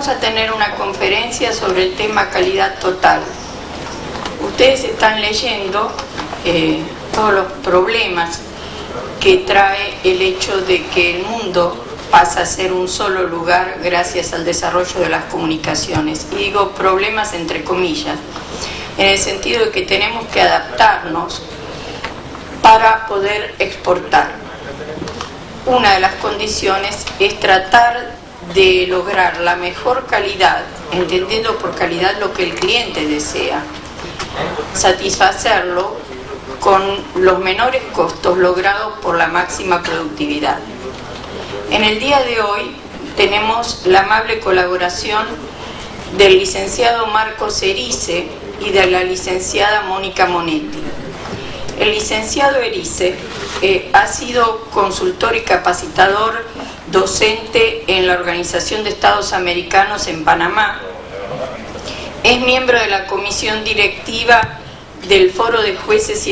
vamos a tener una conferencia sobre el tema calidad total. Ustedes están leyendo todos los problemas que trae el hecho de que el mundo pasa a ser un solo lugar gracias al desarrollo de las comunicaciones. Y digo problemas entre comillas, en el sentido de que tenemos que adaptarnos para poder exportar. Una de las condiciones es tratar de lograr la mejor calidad, entendiendo por calidad lo que el cliente desea, satisfacerlo con los menores costos logrados por la máxima productividad. En el día de hoy tenemos la amable colaboración del licenciado Marcos Erice y de la licenciada Mónica Monetti. El licenciado Erice ha sido consultor y capacitador docente en la Organización de Estados Americanos en Panamá. Es miembro de la comisión directiva del Foro de Jueces y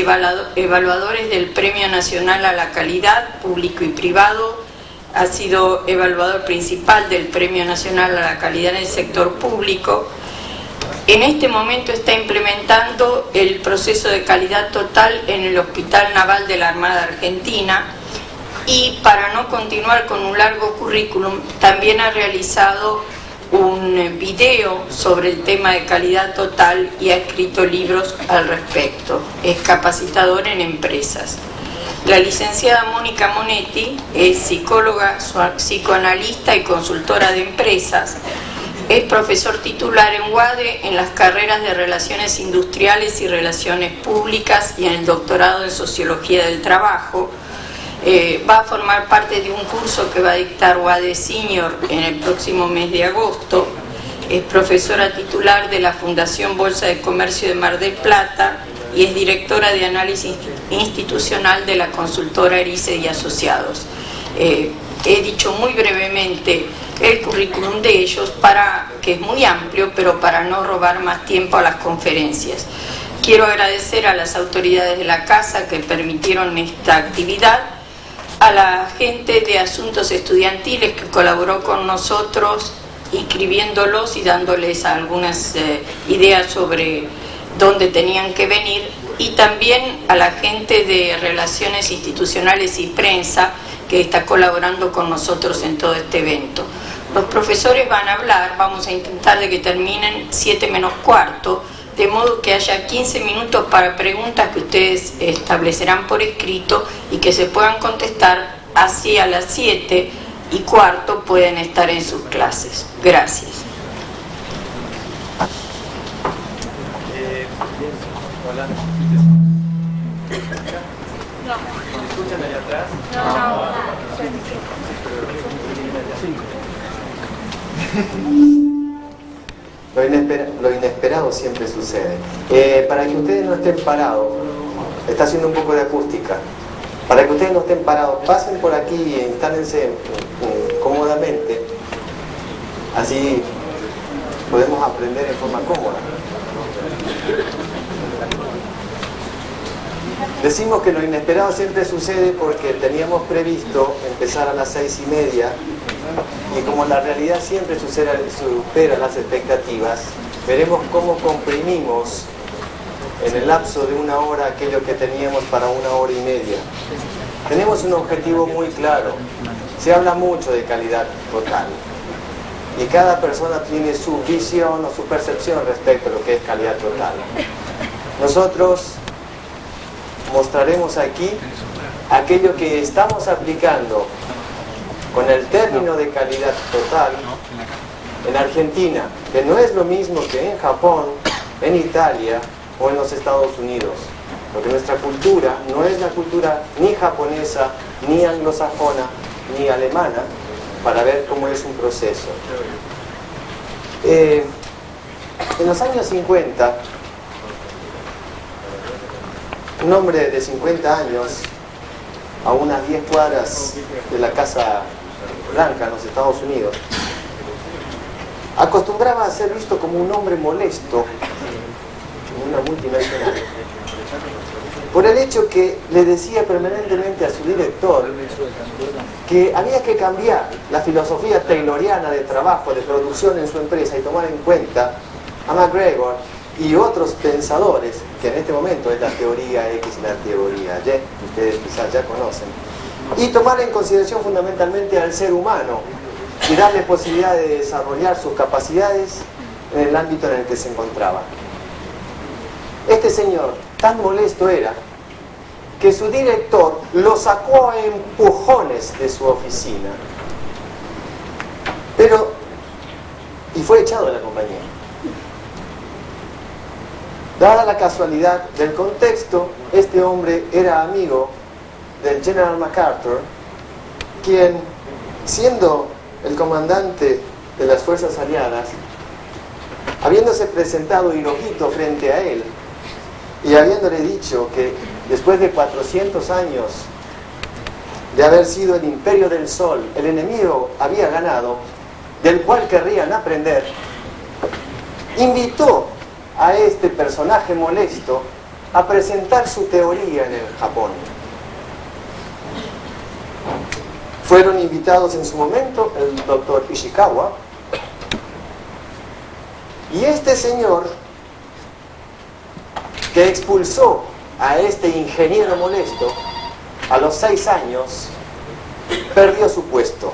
Evaluadores del Premio Nacional a la Calidad, Público y Privado. Ha sido evaluador principal del Premio Nacional a la Calidad en el sector público. En este momento está implementando el proceso de calidad total en el Hospital Naval de la Armada Argentina y, para no continuar con un largo currículum, también ha realizado un video sobre el tema de calidad total y ha escrito libros al respecto. Es capacitador en empresas. La licenciada Mónica Monetti es psicóloga, psicoanalista y consultora de empresas. Es profesor titular en UADE en las carreras de Relaciones Industriales y Relaciones Públicas y en el doctorado en Sociología del Trabajo. Va a formar parte de un curso que va a dictar UADE Senior en el próximo mes de agosto. Es profesora titular de la Fundación Bolsa de Comercio de Mar del Plata y es directora de análisis institucional de la consultora Erice y Asociados. He dicho muy brevemente el currículum de ellos, que es muy amplio, pero para no robar más tiempo a las conferencias. Quiero agradecer a las autoridades de la casa que permitieron esta actividad, a la gente de Asuntos Estudiantiles que colaboró con nosotros inscribiéndolos y dándoles algunas ideas sobre dónde tenían que venir, y también a la gente de Relaciones Institucionales y Prensa que está colaborando con nosotros en todo este evento. Los profesores van a hablar, vamos a intentar de que terminen 7 menos cuarto, de modo que haya 15 minutos para preguntas que ustedes establecerán por escrito y que se puedan contestar hacia las 7 y cuarto pueden estar en sus clases. Gracias. Hola. ¿Me escuchan allá atrás? Lo inesperado siempre sucede. Para que ustedes no estén parados, está haciendo un poco de acústica. Para que ustedes no estén parados, pasen por aquí e instálense cómodamente. Así podemos aprender en forma cómoda. Decimos que lo inesperado siempre sucede porque teníamos previsto empezar a las 6:30 y como la realidad siempre supera las expectativas, veremos cómo comprimimos en el lapso de 1 hora aquello que teníamos para 1 hora y media. Tenemos un objetivo muy claro. Se habla mucho de calidad total y cada persona tiene su visión o su percepción respecto a lo que es calidad total. Nosotros mostraremos aquí aquello que estamos aplicando con el término de calidad total en Argentina, que no es lo mismo que en Japón, en Italia o en los Estados Unidos, porque nuestra cultura no es la cultura ni japonesa, ni anglosajona, ni alemana, para ver cómo es un proceso. En los años 50, un hombre de 50 años, a unas 10 cuadras de la Casa Blanca en los Estados Unidos, acostumbraba a ser visto como un hombre molesto en una multinacional. por el hecho que le decía permanentemente a su director que había que cambiar la filosofía tayloriana de trabajo, de producción en su empresa y tomar en cuenta a MacGregor y otros pensadores, que en este momento es la teoría X y la teoría Y, que ustedes quizás ya conocen, y tomar en consideración fundamentalmente al ser humano y darle posibilidad de desarrollar sus capacidades en el ámbito en el que se encontraba. Este señor tan molesto era que su director lo sacó a empujones de su oficina, y fue echado de la compañía. Dada la casualidad del contexto, este hombre era amigo del General MacArthur, quien, siendo el comandante de las fuerzas aliadas, habiéndose presentado Hirohito frente a él y habiéndole dicho que después de 400 años de haber sido el imperio del sol, el enemigo había ganado, del cual querrían aprender, invitó a este personaje molesto a presentar su teoría en el Japón. Fueron invitados en su momento el doctor Ishikawa, y este señor, que expulsó a este ingeniero molesto, a los 6 años perdió su puesto.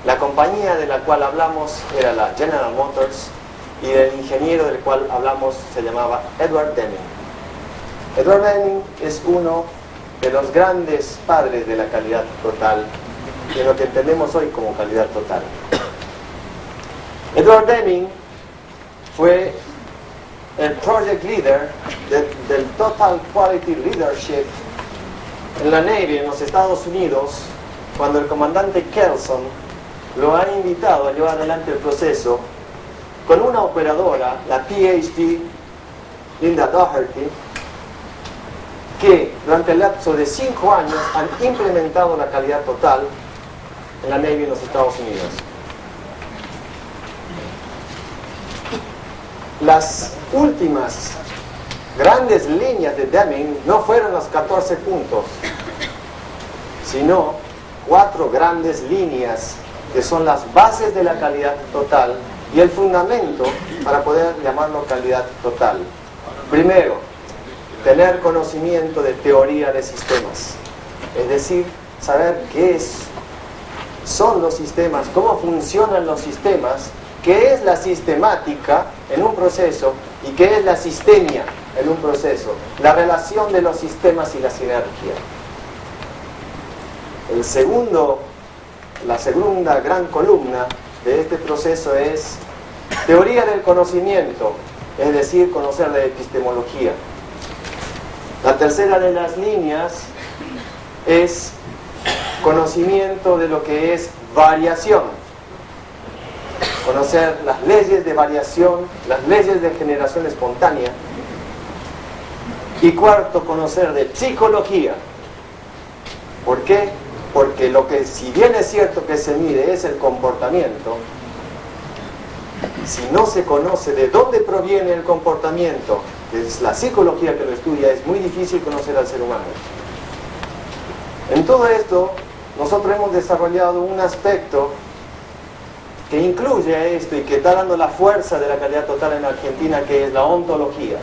La compañía de la cual hablamos era la General Motors, y el ingeniero del cual hablamos se llamaba Edward Deming. Edward Deming es uno de los grandes padres de la calidad total, de lo que entendemos hoy como calidad total. Edward Deming fue el project leader del Total Quality Leadership en la Navy en los Estados Unidos, cuando el comandante Kelson lo ha invitado a llevar adelante el proceso con una operadora, la PhD Linda Doherty, que durante el lapso de 5 años han implementado la calidad total en la Navy en los Estados Unidos. Las últimas grandes líneas de Deming no fueron los 14 puntos, sino 4 grandes líneas que son las bases de la calidad total y el fundamento para poder llamarlo calidad total. Primero, tener conocimiento de teoría de sistemas, es decir, saber qué son los sistemas, cómo funcionan los sistemas, qué es la sistemática en un proceso y qué es la sistemia en un proceso, la relación de los sistemas y la sinergia. La segunda gran columna de este proceso es teoría del conocimiento, es decir, conocer la epistemología. La tercera de las líneas es conocimiento de lo que es variación, conocer las leyes de variación, las leyes de generación espontánea. Y cuarto, conocer de psicología. ¿Por qué? Porque lo que, si bien es cierto que se mide, es el comportamiento, si no se conoce de dónde proviene el comportamiento, que es la psicología que lo estudia, es muy difícil conocer al ser humano. En todo esto, nosotros hemos desarrollado un aspecto que incluye a esto y que está dando la fuerza de la calidad total en Argentina, que es la ontología.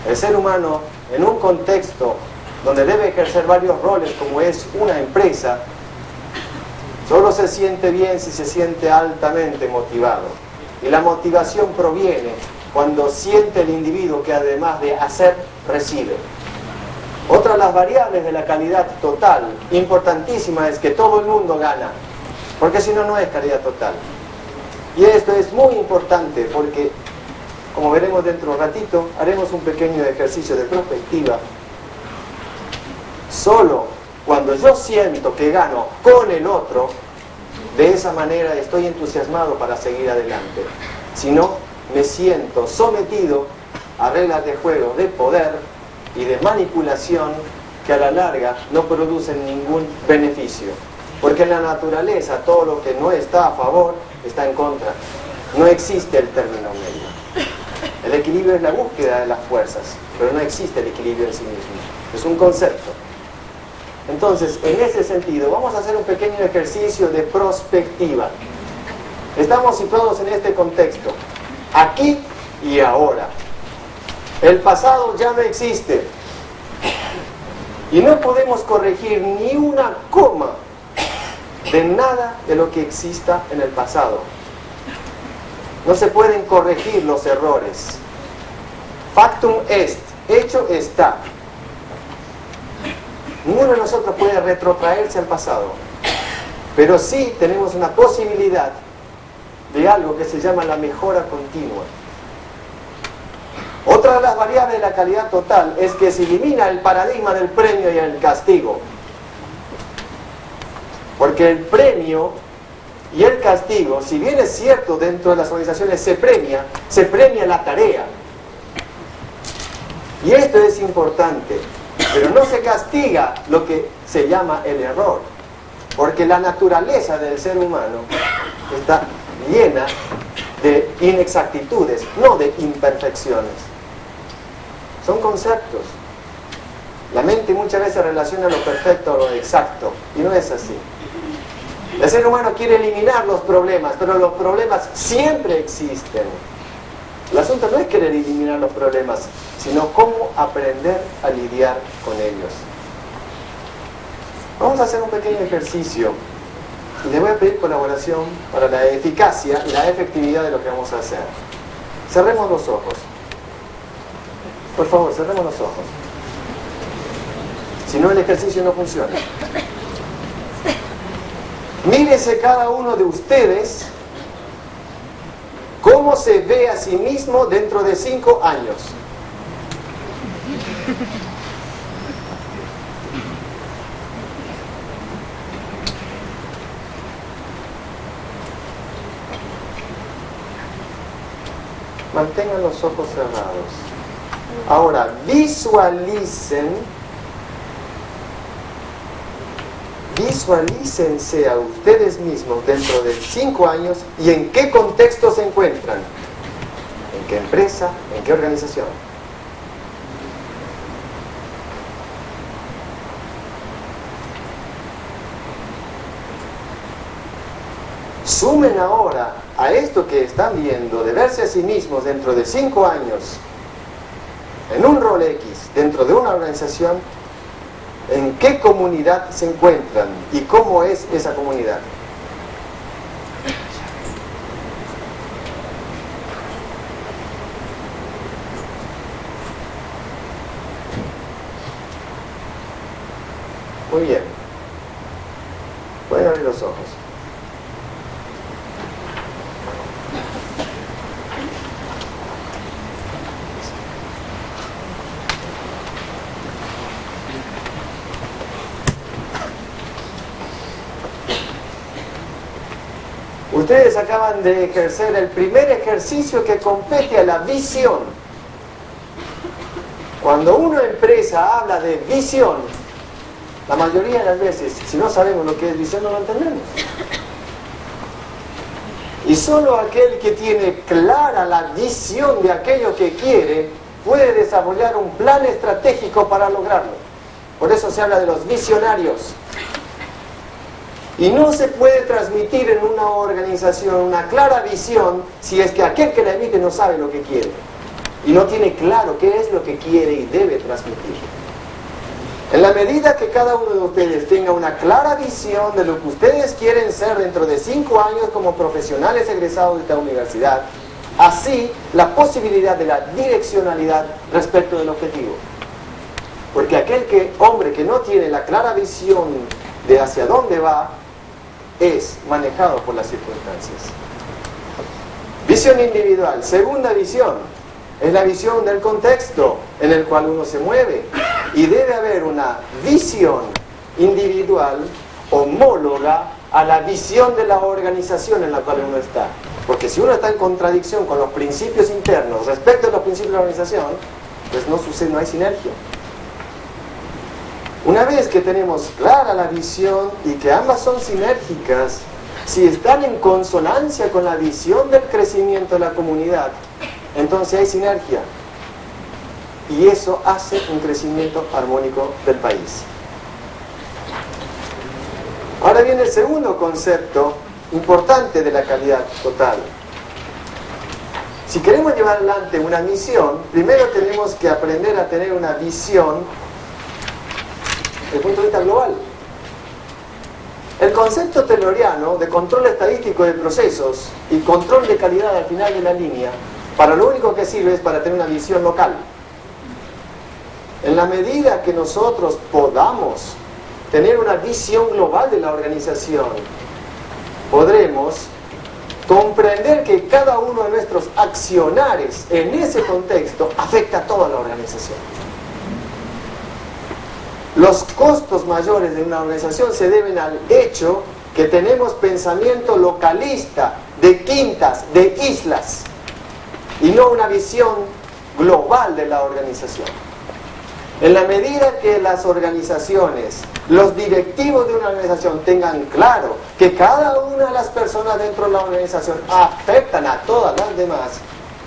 El ser humano, en un contexto donde debe ejercer varios roles como es una empresa, solo se siente bien si se siente altamente motivado. Y la motivación proviene cuando siente el individuo que además de hacer, recibe. Otra de las variables de la calidad total, importantísima, es que todo el mundo gana, porque si no, no es calidad total. Y esto es muy importante porque, como veremos dentro de un ratito, haremos un pequeño ejercicio de perspectiva. Solo cuando yo siento que gano con el otro, de esa manera estoy entusiasmado para seguir adelante. Si no, me siento sometido a reglas de juego de poder y de manipulación que a la larga no producen ningún beneficio. Porque en la naturaleza todo lo que no está a favor está en contra. No existe el término medio. El equilibrio es la búsqueda de las fuerzas, pero no existe el equilibrio en sí mismo. Es un concepto. Entonces, en ese sentido, vamos a hacer un pequeño ejercicio de prospectiva. Estamos situados en este contexto, aquí y ahora. El pasado ya no existe. Y no podemos corregir ni una coma de nada de lo que exista en el pasado. No se pueden corregir los errores. Factum est, hecho está. Ninguno de nosotros puede retrotraerse al pasado, pero sí tenemos una posibilidad de algo que se llama la mejora continua. Otra de las variables de la calidad total es que se elimina el paradigma del premio y el castigo, porque el premio y el castigo, si bien es cierto dentro de las organizaciones se premia la tarea, y esto es importante. Pero no se castiga lo que se llama el error, porque la naturaleza del ser humano está llena de inexactitudes, no de imperfecciones. Son conceptos. La mente muchas veces relaciona lo perfecto a lo exacto, y no es así. El ser humano quiere eliminar los problemas, pero los problemas siempre existen. El asunto no es querer eliminar los problemas, sino cómo aprender a lidiar con ellos. Vamos a hacer un pequeño ejercicio y les voy a pedir colaboración para la eficacia y la efectividad de lo que vamos a hacer. Cerremos los ojos. Por favor, cerremos los ojos. Si no, el ejercicio no funciona. Mírese cada uno de ustedes cómo se ve a sí mismo dentro de 5 años. Mantengan los ojos cerrados. Ahora, visualícense a ustedes mismos dentro de 5 años y en qué contexto se encuentran. ¿En qué empresa? ¿En qué organización? Sumen ahora a esto que están viendo, de verse a sí mismos dentro de 5 años, en un rol X, dentro de una organización, en qué comunidad se encuentran y cómo es esa comunidad. Muy bien. Pueden abrir los ojos. Ustedes acaban de ejercer el primer ejercicio que compete a la visión. Cuando una empresa habla de visión, la mayoría de las veces, si no sabemos lo que es visión, no lo entendemos. Y solo aquel que tiene clara la visión de aquello que quiere, puede desarrollar un plan estratégico para lograrlo. Por eso se habla de los visionarios. Y no se puede transmitir en una organización una clara visión si es que aquel que la emite no sabe lo que quiere. Y no tiene claro qué es lo que quiere y debe transmitir. En la medida que cada uno de ustedes tenga una clara visión de lo que ustedes quieren ser dentro de 5 años como profesionales egresados de esta universidad, así la posibilidad de la direccionalidad respecto del objetivo. Porque aquel hombre que no tiene la clara visión de hacia dónde va, es manejado por las circunstancias. Visión individual. Segunda visión es la visión del contexto en el cual uno se mueve, y debe haber una visión individual homóloga a la visión de la organización en la cual uno está, porque si uno está en contradicción con los principios internos respecto a los principios de la organización, pues no hay sinergia. Una vez que tenemos clara la visión y que ambas son sinérgicas, si están en consonancia con la visión del crecimiento de la comunidad, entonces hay sinergia. Y eso hace un crecimiento armónico del país. Ahora viene el segundo concepto importante de la calidad total. Si queremos llevar adelante una misión, primero tenemos que aprender a tener una visión desde el punto de vista global. El concepto tayloriano de control estadístico de procesos y control de calidad al final de la línea, para lo único que sirve es para tener una visión local. En la medida que nosotros podamos tener una visión global de la organización, podremos comprender que cada uno de nuestros accionares en ese contexto afecta a toda la organización. Los costos mayores de una organización se deben al hecho que tenemos pensamiento localista, de quintas, de islas, y no una visión global de la organización. En la medida que las organizaciones, los directivos de una organización tengan claro que cada una de las personas dentro de la organización afectan a todas las demás,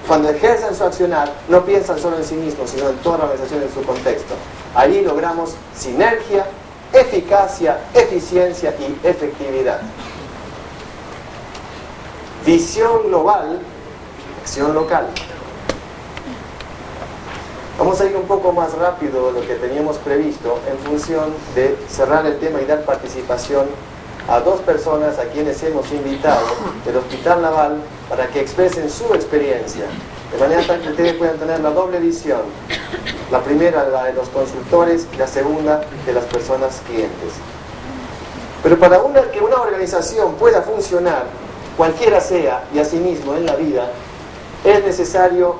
cuando ejercen su accionar, no piensan solo en sí mismos, sino en toda la organización en su contexto. Allí logramos sinergia, eficacia, eficiencia y efectividad. Visión global, acción local. Vamos a ir un poco más rápido de lo que teníamos previsto en función de cerrar el tema y dar participación a dos personas a quienes hemos invitado del Hospital Naval para que expresen su experiencia, de manera tal que ustedes puedan tener la doble visión. La primera, la de los consultores, y la segunda, de las personas clientes. Pero para que una organización pueda funcionar, cualquiera sea, y asimismo en la vida, es necesario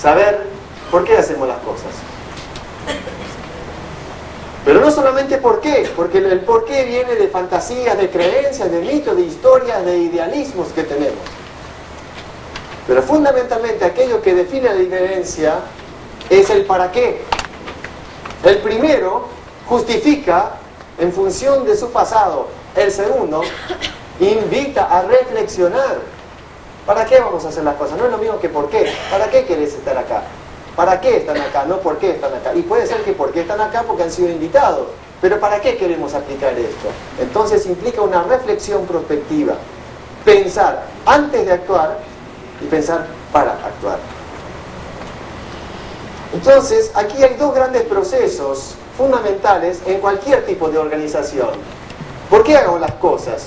saber por qué hacemos las cosas. Pero no solamente por qué, porque el por qué viene de fantasías, de creencias, de mitos, de historias, de idealismos que tenemos. Pero fundamentalmente aquello que define la diferencia es el para qué. El primero justifica en función de su pasado. El segundo invita a reflexionar. ¿Para qué vamos a hacer las cosas? No es lo mismo que por qué. ¿Para qué querés estar acá? ¿Para qué están acá? No por qué están acá. Y puede ser que por qué están acá porque han sido invitados. Pero ¿para qué queremos aplicar esto? Entonces implica una reflexión prospectiva. Pensar antes de actuar y pensar para actuar. Entonces, aquí hay dos grandes procesos fundamentales en cualquier tipo de organización. ¿Por qué hago las cosas?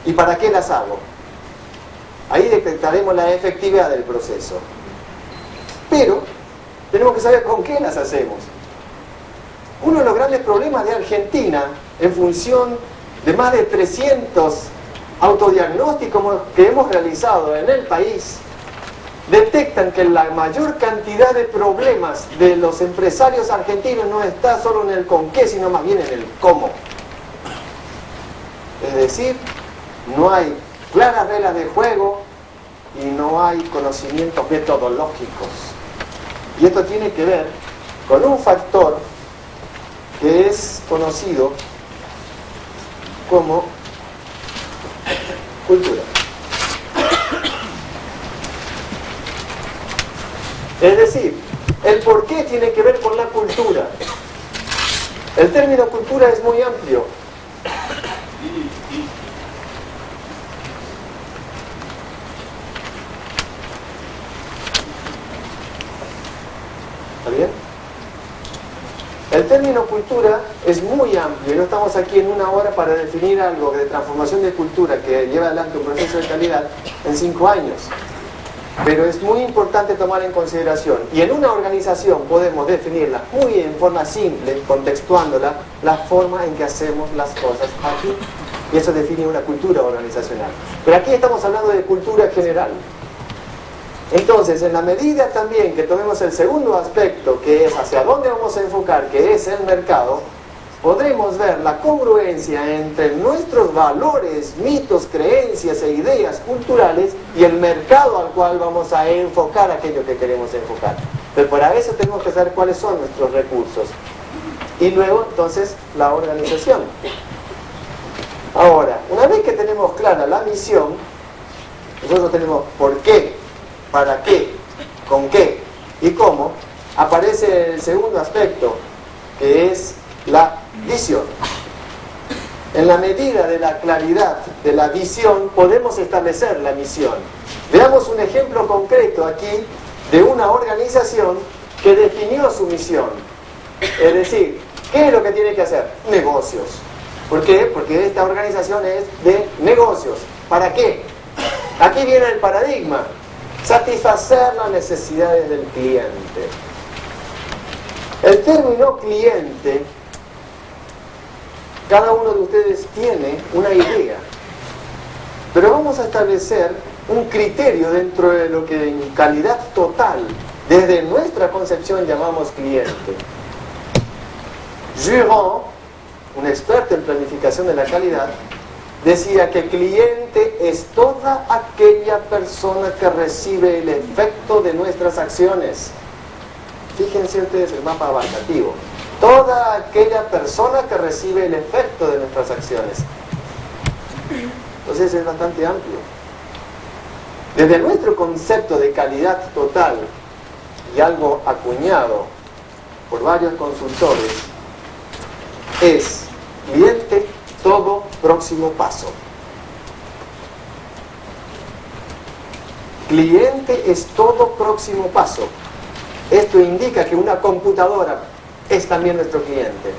¿Y para qué las hago? Ahí detectaremos la efectividad del proceso. Pero tenemos que saber con qué las hacemos. Uno de los grandes problemas de Argentina, en función de más de 300 autodiagnósticos que hemos realizado en el país, detectan que la mayor cantidad de problemas de los empresarios argentinos no está solo en el con qué, sino más bien en el cómo. Es decir, no hay claras reglas de juego y no hay conocimientos metodológicos. Y esto tiene que ver con un factor que es conocido como cultura. Es decir, el por qué tiene que ver con la cultura. El término cultura es muy amplio. ¿Está bien? El término cultura es muy amplio y no estamos aquí en una hora para definir algo de transformación de cultura que lleva adelante un proceso de calidad en 5 años. Pero es muy importante tomar en consideración, y en una organización podemos definirla muy en forma simple, contextuándola, la forma en que hacemos las cosas aquí. Y eso define una cultura organizacional. Pero aquí estamos hablando de cultura general. Entonces, en la medida también que tomemos el segundo aspecto, que es hacia dónde vamos a enfocar, que es el mercado, podremos ver la congruencia entre nuestros valores, mitos, creencias e ideas culturales y el mercado al cual vamos a enfocar aquello que queremos enfocar. Pero para eso tenemos que saber cuáles son nuestros recursos. Y luego, entonces, la organización. Ahora, una vez que tenemos clara la misión, nosotros tenemos por qué, para qué, con qué y cómo, aparece el segundo aspecto, que es la visión. En la medida de la claridad de la visión, podemos establecer la misión. Veamos un ejemplo concreto aquí de una organización que definió su misión. Es decir, ¿qué es lo que tiene que hacer? Negocios. ¿Por qué? Porque esta organización es de negocios. ¿Para qué? Aquí viene el paradigma. Satisfacer las necesidades del cliente. El término cliente, cada uno de ustedes tiene una idea. Pero vamos a establecer un criterio dentro de lo que en calidad total, desde nuestra concepción, llamamos cliente. Jurand, un experto en planificación de la calidad, decía que cliente es toda aquella persona que recibe el efecto de nuestras acciones. Fíjense ustedes el mapa abarcativo. Toda aquella persona que recibe el efecto de nuestras acciones. Entonces es bastante amplio. Desde nuestro concepto de calidad total y algo acuñado por varios consultores, es cliente todo próximo paso. Cliente es todo próximo paso. Esto indica que una computadora es también nuestro cliente,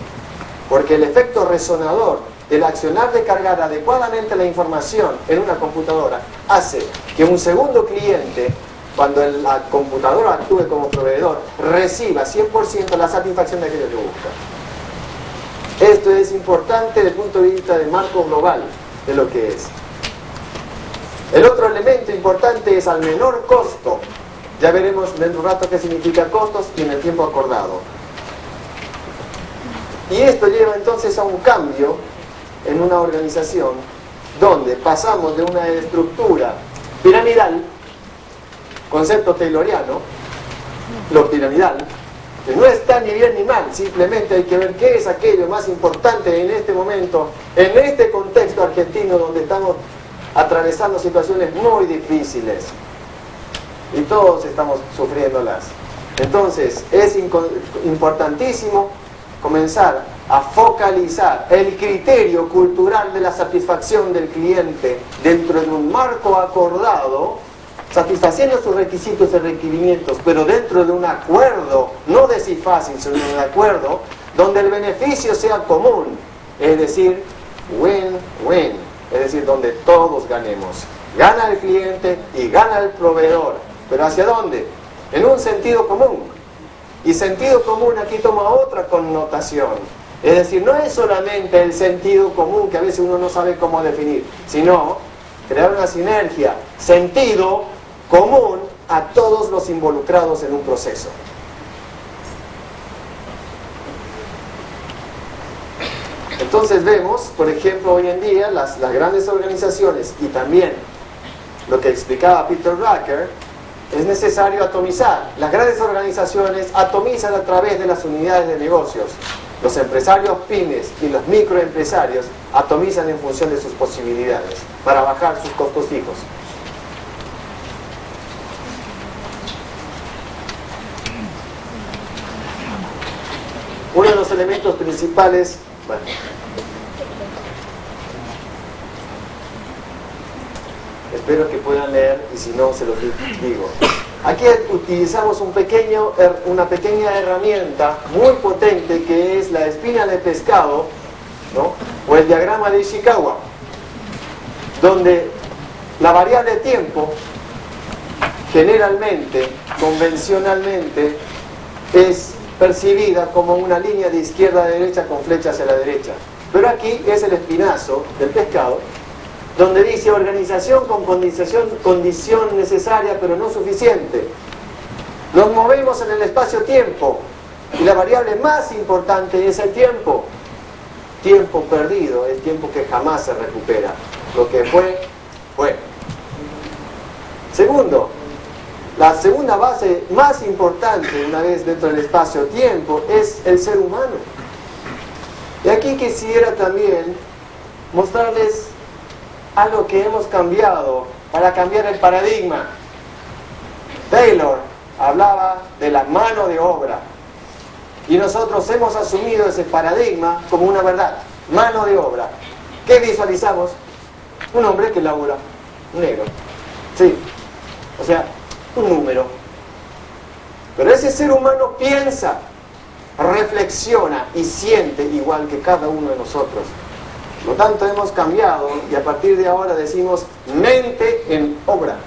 porque el efecto resonador del accionar de cargar adecuadamente la información en una computadora hace que un segundo cliente, cuando la computadora actúe como proveedor, reciba 100% la satisfacción de aquello que busca. Esto es importante desde el punto de vista de marco global de lo que es. El otro elemento importante es al menor costo. Ya veremos dentro de un rato qué significa costos y en el tiempo acordado. Y esto lleva entonces a un cambio en una organización donde pasamos de una estructura piramidal, concepto tayloriano, lo piramidal, que no está ni bien ni mal, simplemente hay que ver qué es aquello más importante en este momento, en este contexto argentino donde estamos atravesando situaciones muy difíciles y todos estamos sufriéndolas. Entonces es importantísimo comenzar a focalizar el criterio cultural de la satisfacción del cliente dentro de un marco acordado, satisfaciendo sus requisitos y requerimientos, pero dentro de un acuerdo, no de si fácil, sino de un acuerdo donde el beneficio sea común, es decir, win-win, es decir, donde todos ganemos. Gana el cliente y gana el proveedor, pero ¿hacia dónde? En un sentido común. Y sentido común aquí toma otra connotación. Es decir, no es solamente el sentido común que a veces uno no sabe cómo definir, sino crear una sinergia, sentido común a todos los involucrados en un proceso. Entonces vemos, por ejemplo, hoy en día las grandes organizaciones y también lo que explicaba Peter Drucker, es necesario atomizar. Las grandes organizaciones atomizan a través de las unidades de negocios. Los empresarios pymes y los microempresarios atomizan en función de sus posibilidades para bajar sus costos fijos. Uno de los elementos principales, bueno, espero que puedan leer y si no se los digo. Aquí utilizamos una pequeña herramienta muy potente que es la espina de pescado, ¿no? O el diagrama de Ishikawa, donde la variable tiempo generalmente, convencionalmente, es percibida como una línea de izquierda a derecha con flecha hacia la derecha. Pero aquí es el espinazo del pescado, donde dice organización con condición necesaria pero no suficiente. Nos movemos en el espacio-tiempo y la variable más importante es el tiempo. Tiempo perdido, el tiempo que jamás se recupera. Lo que fue, fue. Segundo, la segunda base más importante una vez dentro del espacio-tiempo es el ser humano. Y aquí quisiera también mostrarles algo que hemos cambiado para cambiar el paradigma. Taylor hablaba de la mano de obra y nosotros hemos asumido ese paradigma como una verdad. Mano de obra. ¿Qué visualizamos? Un hombre que labura, un negro. Sí, o sea, un número. Pero ese ser humano piensa, reflexiona y siente igual que cada uno de nosotros. Por lo tanto, hemos cambiado y a partir de ahora decimos mente en obra.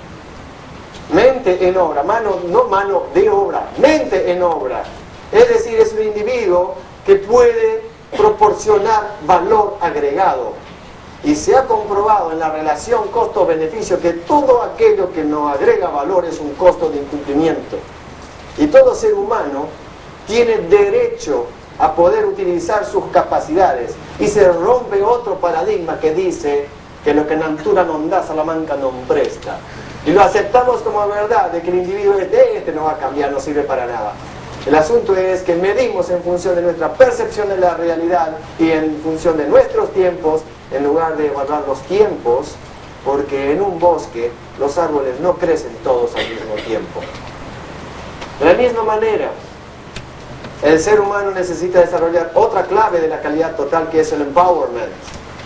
Mente en obra, no mano de obra, mente en obra. Es decir, es un individuo que puede proporcionar valor agregado. Y se ha comprobado en la relación costo-beneficio que todo aquello que no agrega valor es un costo de incumplimiento. Y todo ser humano tiene derecho a poder utilizar sus capacidades. Y se rompe otro paradigma que dice que lo que natura non da, Salamanca non presta. Y lo aceptamos como verdad, de que el individuo no va a cambiar, no sirve para nada. El asunto es que medimos en función de nuestra percepción de la realidad y en función de nuestros tiempos, en lugar de evaluar los tiempos, porque en un bosque los árboles no crecen todos al mismo tiempo. De la misma manera, el ser humano necesita desarrollar otra clave de la calidad total, que es el empowerment.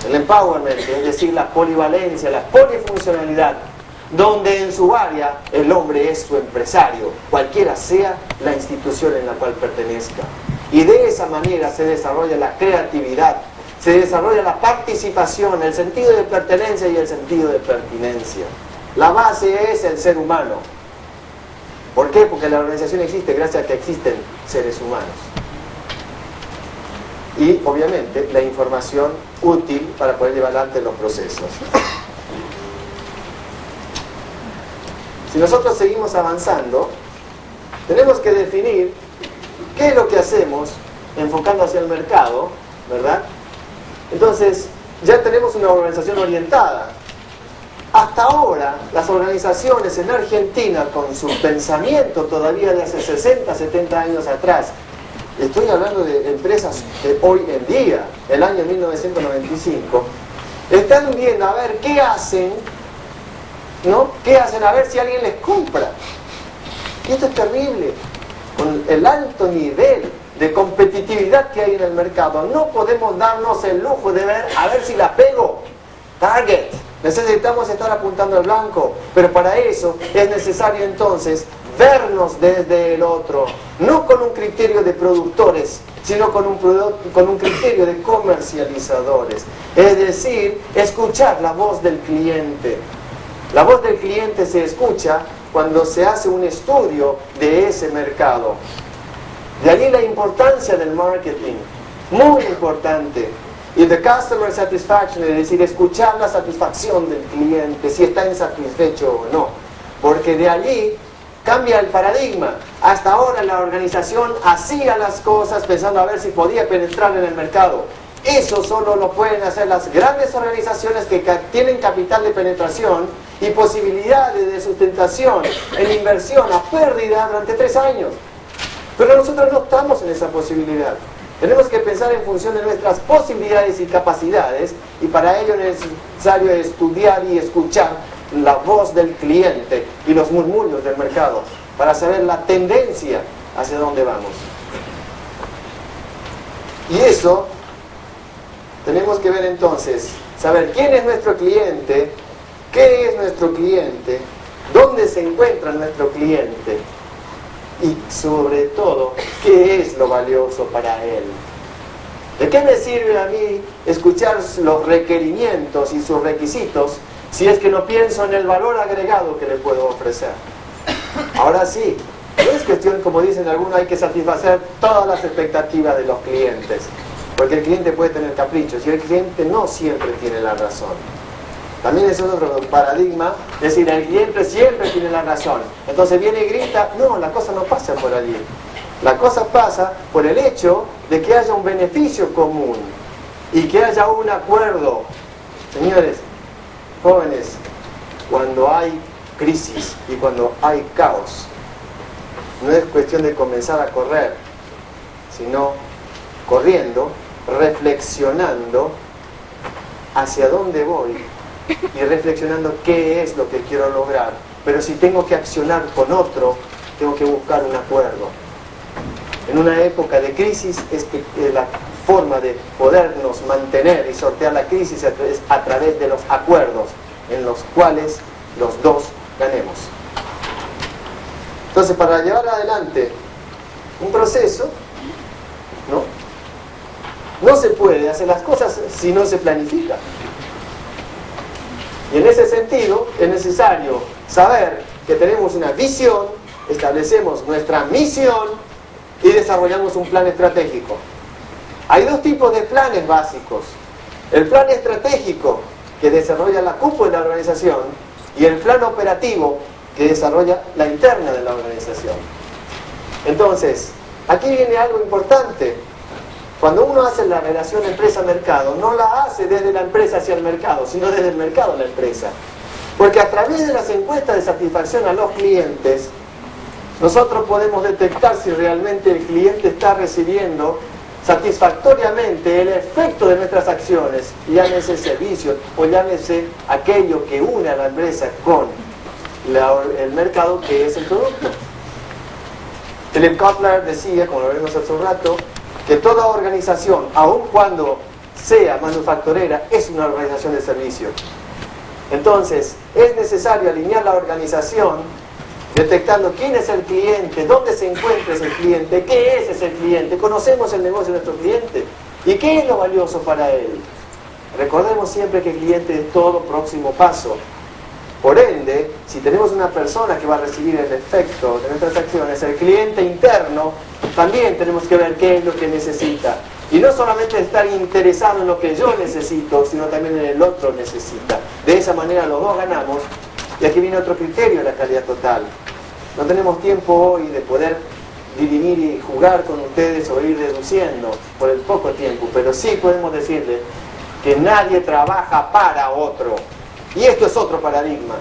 El empowerment, es decir, la polivalencia, la polifuncionalidad, donde en su área el hombre es su empresario, cualquiera sea la institución en la cual pertenezca. Y de esa manera se desarrolla la creatividad, se desarrolla la participación, el sentido de pertenencia y el sentido de pertinencia. La base es el ser humano. ¿Por qué? Porque la organización existe gracias a que existen seres humanos. Y, obviamente, la información útil para poder llevar adelante los procesos. Si nosotros seguimos avanzando, tenemos que definir qué es lo que hacemos enfocando hacia el mercado, ¿verdad? Entonces, ya tenemos una organización orientada. Hasta ahora, las organizaciones en Argentina, con su pensamiento todavía de hace 60, 70 años atrás, estoy hablando de empresas de hoy en día, el año 1995, están viendo a ver qué hacen, ¿no? ¿Qué hacen? A ver si alguien les compra. Y esto es terrible. Con el alto nivel de competitividad que hay en el mercado, no podemos darnos el lujo de ver a ver si la pego. Target. Necesitamos estar apuntando al blanco, pero para eso es necesario entonces vernos desde el otro, no con un criterio de productores, sino con un criterio de comercializadores. Es decir, escuchar la voz del cliente. La voz del cliente se escucha cuando se hace un estudio de ese mercado. De allí la importancia del marketing, muy importante. Y de customer satisfaction, es decir, escuchar la satisfacción del cliente, si está insatisfecho o no. Porque de allí cambia el paradigma. Hasta ahora la organización hacía las cosas pensando a ver si podía penetrar en el mercado. Eso solo lo pueden hacer las grandes organizaciones que tienen capital de penetración y posibilidades de sustentación en inversión a pérdida durante 3 años. Pero nosotros no estamos en esa posibilidad. Tenemos que pensar en función de nuestras posibilidades y capacidades, y para ello es necesario estudiar y escuchar la voz del cliente y los murmullos del mercado para saber la tendencia hacia dónde vamos. Y eso tenemos que ver entonces, saber quién es nuestro cliente, qué es nuestro cliente, dónde se encuentra nuestro cliente y sobre todo, qué es lo valioso para él. ¿De qué me sirve a mí escuchar los requerimientos y sus requisitos si es que no pienso en el valor agregado que le puedo ofrecer? Ahora sí, no es cuestión, como dicen algunos, hay que satisfacer todas las expectativas de los clientes, porque el cliente puede tener caprichos y el cliente no siempre tiene la razón. También es otro paradigma, es decir, el cliente siempre tiene la razón. Entonces viene y grita, no, la cosa no pasa por allí. La cosa pasa por el hecho de que haya un beneficio común y que haya un acuerdo. Señores, jóvenes, cuando hay crisis y cuando hay caos, no es cuestión de comenzar a correr, sino corriendo, reflexionando hacia dónde voy y reflexionando qué es lo que quiero lograr. Pero si tengo que accionar con otro, tengo que buscar un acuerdo. En una época de crisis, la forma de podernos mantener y sortear la crisis es a través de los acuerdos en los cuales los dos ganemos. Entonces, para llevar adelante un proceso, no se puede hacer las cosas si no se planifica. Y en ese sentido es necesario saber que tenemos una visión, establecemos nuestra misión y desarrollamos un plan estratégico. Hay dos tipos de planes básicos. El plan estratégico, que desarrolla la cúpula de la organización, y el plan operativo, que desarrolla la interna de la organización. Entonces, aquí viene algo importante. Cuando uno hace la relación empresa-mercado, no la hace desde la empresa hacia el mercado, sino desde el mercado a la empresa. Porque a través de las encuestas de satisfacción a los clientes, nosotros podemos detectar si realmente el cliente está recibiendo satisfactoriamente el efecto de nuestras acciones, llámese servicio o llámese aquello que une a la empresa con el mercado, que es el producto. Philip Kotler decía, como lo vimos hace un rato, que toda organización, aun cuando sea manufacturera, es una organización de servicio. Entonces, es necesario alinear la organización detectando quién es el cliente, dónde se encuentra ese cliente, qué es ese cliente, conocemos el negocio de nuestro cliente y qué es lo valioso para él. Recordemos siempre que el cliente es todo próximo paso. Por ende, si tenemos una persona que va a recibir el efecto de nuestras acciones, el cliente interno, también tenemos que ver qué es lo que necesita. Y no solamente estar interesado en lo que yo necesito, sino también en el otro necesita. De esa manera los dos ganamos. Y aquí viene otro criterio de la calidad total. No tenemos tiempo hoy de poder dividir y jugar con ustedes o ir deduciendo por el poco tiempo, pero sí podemos decirles que nadie trabaja para otro. Y esto es otro paradigma.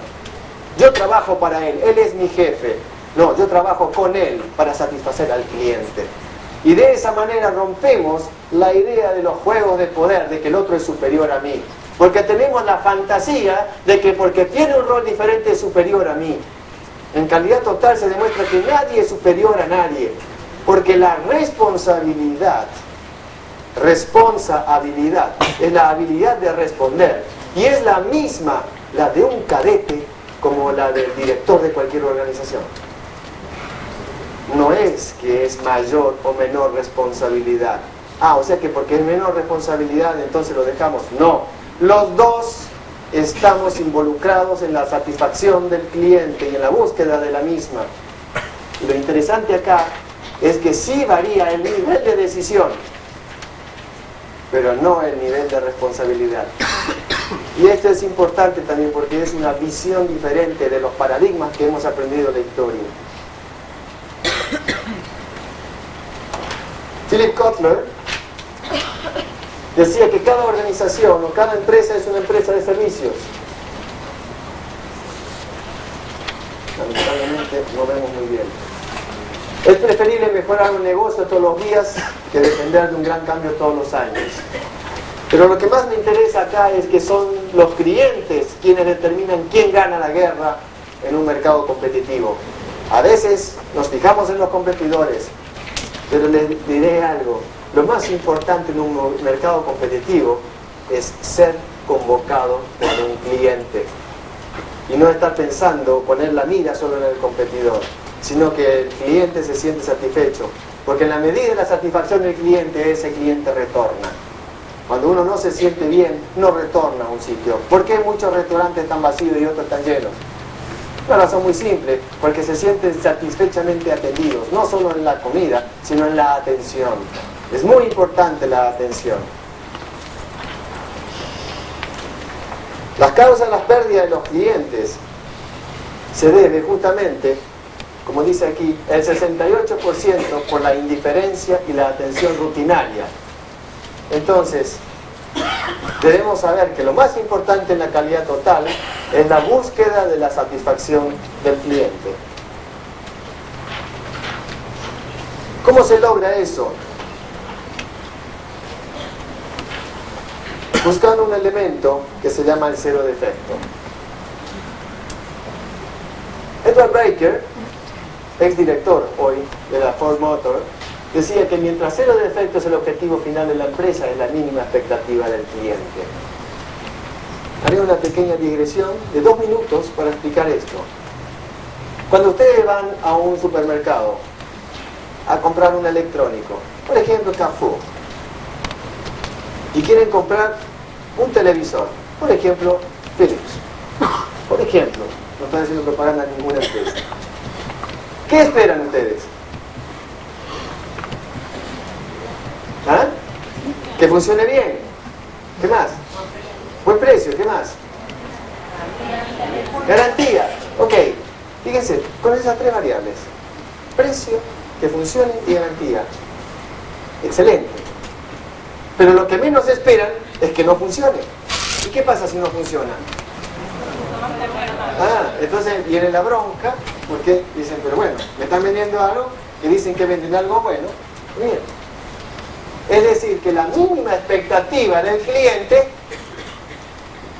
Yo trabajo para él, él es mi jefe. No, yo trabajo con él para satisfacer al cliente. Y de esa manera rompemos la idea de los juegos de poder, de que el otro es superior a mí. Porque tenemos la fantasía de que porque tiene un rol diferente es superior a mí. En calidad total se demuestra que nadie es superior a nadie. Porque la responsabilidad es la habilidad de responder. Y es la misma la de un cadete como la del director de cualquier organización. No es que es mayor o menor responsabilidad. O sea que porque es menor responsabilidad entonces lo dejamos. No, los dos estamos involucrados en la satisfacción del cliente y en la búsqueda de la misma. Y lo interesante acá es que sí varía el nivel de decisión, pero no el nivel de responsabilidad. Y esto es importante también porque es una visión diferente de los paradigmas que hemos aprendido en la historia. Philip Kotler decía que cada organización o cada empresa es una empresa de servicios. Lamentablemente no vemos muy bien. Es preferible mejorar un negocio todos los días que depender de un gran cambio todos los años. Pero lo que más me interesa acá es que son los clientes quienes determinan quién gana la guerra en un mercado competitivo. A veces nos fijamos en los competidores, pero les diré algo. Lo más importante en un mercado competitivo es ser convocado por un cliente. Y no estar pensando, poner la mira solo en el competidor, sino que el cliente se siente satisfecho. Porque en la medida de la satisfacción del cliente, ese cliente retorna. Cuando uno no se siente bien, no retorna a un sitio. ¿Por qué muchos restaurantes están vacíos y otros están llenos? Una razón muy simple, porque se sienten satisfechamente atendidos, no solo en la comida, sino en la atención. Es muy importante la atención. Las causas de las pérdidas de los clientes se debe justamente, como dice aquí, el 68% por la indiferencia y la atención rutinaria. Entonces, debemos saber que lo más importante en la calidad total es la búsqueda de la satisfacción del cliente. ¿Cómo se logra eso? buscando un elemento que se llama el cero defecto. Edward Baker, exdirector hoy de la Ford Motor, decía que mientras cero defecto es el objetivo final de la empresa, es la mínima expectativa del cliente. Haré una pequeña digresión de 2 minutos para explicar esto. Cuando ustedes van a un supermercado a comprar un electrónico, por ejemplo Carrefour, y quieren comprar un televisor, por ejemplo Philips, por ejemplo, no estoy haciendo propaganda a ninguna empresa. ¿Qué esperan ustedes? ¿Ah? Que funcione bien. ¿Qué más? Buen precio. ¿Qué más? Garantía. Ok. Fíjense, con esas 3 variables. Precio, que funcione y garantía. Excelente. Pero lo que menos esperan es que no funcione. ¿Y qué pasa si no funciona? Entonces viene la bronca, porque dicen, pero bueno, me están vendiendo algo y dicen que venden algo bueno. Bien. Es decir, que la mínima expectativa del cliente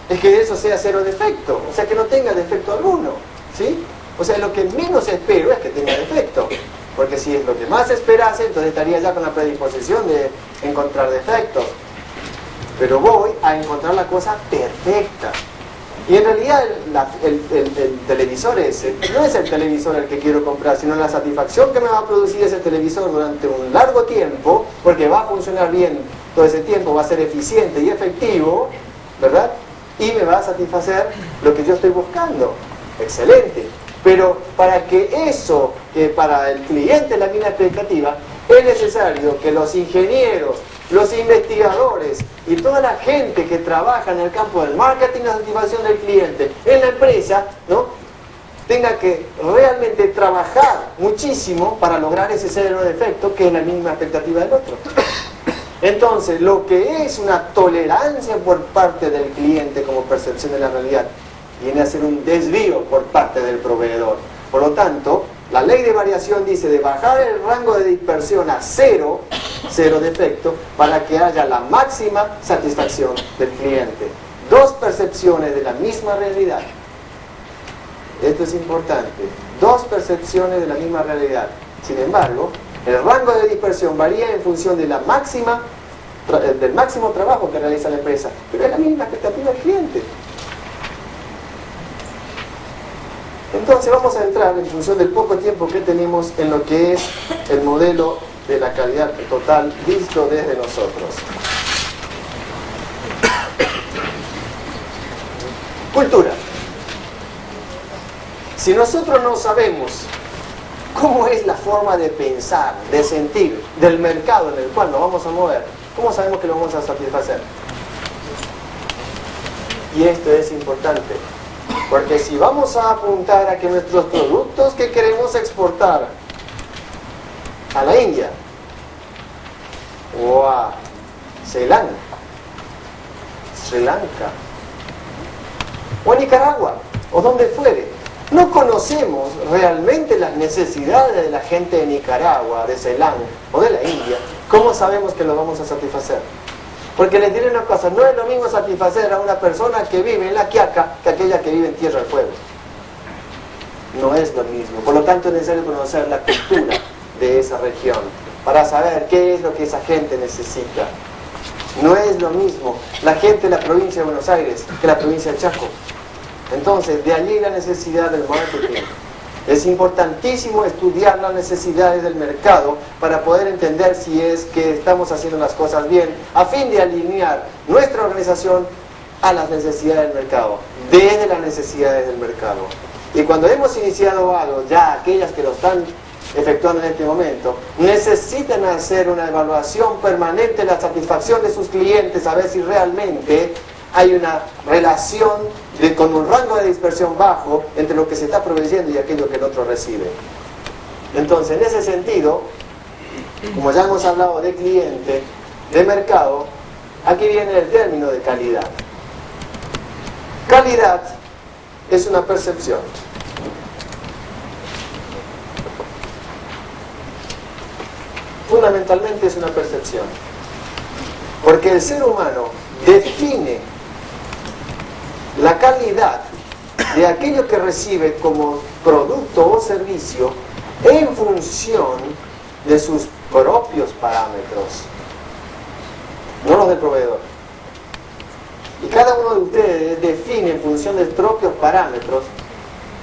es que eso sea cero defecto, o sea, que no tenga defecto alguno, ¿sí? O sea, lo que menos espero es que tenga defecto, porque si es lo que más esperase, entonces estaría ya con la predisposición de encontrar defectos. Pero voy a encontrar la cosa perfecta. Y en realidad el televisor ese no es el televisor el que quiero comprar, sino la satisfacción que me va a producir ese televisor durante un largo tiempo, porque va a funcionar bien todo ese tiempo, va a ser eficiente y efectivo, ¿verdad? Y me va a satisfacer lo que yo estoy buscando. Excelente. Pero para que eso, que para el cliente es la misma expectativa, es necesario que los ingenieros, los investigadores y toda la gente que trabaja en el campo del marketing y la satisfacción del cliente en la empresa, ¿no?, tenga que realmente trabajar muchísimo para lograr ese cero defecto que es la mínima expectativa del otro. Entonces, lo que es una tolerancia por parte del cliente como percepción de la realidad viene a ser un desvío por parte del proveedor. Por lo tanto, la ley de variación dice de bajar el rango de dispersión a cero defecto, para que haya la máxima satisfacción del cliente. 2 percepciones de la misma realidad. Esto es importante. 2 percepciones de la misma realidad. Sin embargo, el rango de dispersión varía en función de del máximo trabajo que realiza la empresa, pero es la misma expectativa del cliente. Entonces vamos a entrar, en función del poco tiempo que tenemos, en lo que es el modelo de la calidad total visto desde nosotros. Cultura. Si nosotros no sabemos cómo es la forma de pensar, de sentir del mercado en el cual nos vamos a mover, ¿cómo sabemos que lo vamos a satisfacer? Y esto es importante, porque si vamos a apuntar a que nuestros productos que queremos exportar a la India o a Ceilán, Sri Lanka o a Nicaragua o donde fuere, no conocemos realmente las necesidades de la gente de Nicaragua, de Ceilán o de la India, ¿cómo sabemos que lo vamos a satisfacer? Porque les diré una cosa, no es lo mismo satisfacer a una persona que vive en La Quiaca que aquella que vive en Tierra del Fuego. No es lo mismo. Por lo tanto es necesario conocer la cultura de esa región para saber qué es lo que esa gente necesita. No es lo mismo la gente de la provincia de Buenos Aires que la provincia de Chaco. Entonces, de allí la necesidad del marketing. Es importantísimo estudiar las necesidades del mercado para poder entender si es que estamos haciendo las cosas bien, a fin de alinear nuestra organización a las necesidades del mercado, desde las necesidades del mercado. Y cuando hemos iniciado algo, ya aquellas que lo están efectuando en este momento, necesitan hacer una evaluación permanente de la satisfacción de sus clientes, a ver si realmente hay una relación con un rango de dispersión bajo entre lo que se está proveyendo y aquello que el otro recibe. Entonces, en ese sentido, como ya hemos hablado de cliente, de mercado, aquí viene el término de calidad. Calidad es una percepción. Fundamentalmente es una percepción. Porque el ser humano define la calidad de aquello que recibe como producto o servicio en función de sus propios parámetros, no los del proveedor. Y cada uno de ustedes define en función de sus propios parámetros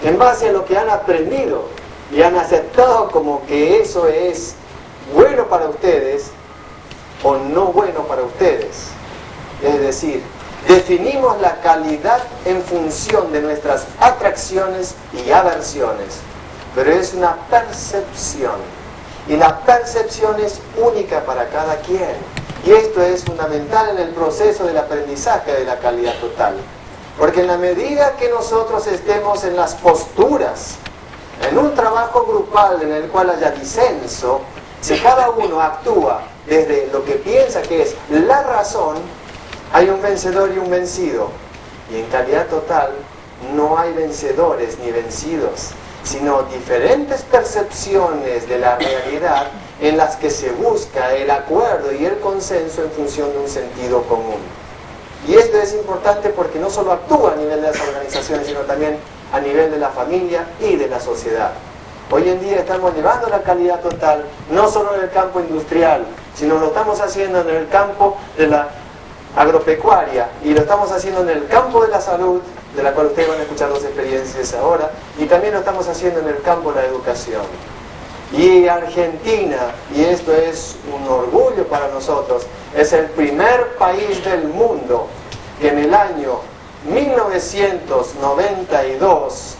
en base a lo que han aprendido y han aceptado como que eso es bueno para ustedes o no bueno para ustedes. Es decir, definimos la calidad en función de nuestras atracciones y aversiones, pero es una percepción, y la percepción es única para cada quien, y esto es fundamental en el proceso del aprendizaje de la calidad total, porque en la medida que nosotros estemos en las posturas, en un trabajo grupal en el cual haya disenso, si cada uno actúa desde lo que piensa que es la razón, hay un vencedor y un vencido. Y en calidad total no hay vencedores ni vencidos, sino diferentes percepciones de la realidad en las que se busca el acuerdo y el consenso en función de un sentido común. Y esto es importante porque no solo actúa a nivel de las organizaciones, sino también a nivel de la familia y de la sociedad. Hoy en día estamos llevando la calidad total, no solo en el campo industrial, sino lo estamos haciendo en el campo de la agropecuaria, y lo estamos haciendo en el campo de la salud, de la cual ustedes van a escuchar dos experiencias ahora, y también lo estamos haciendo en el campo de la educación. Y Argentina, y esto es un orgullo para nosotros, es el primer país del mundo que en el año 1992,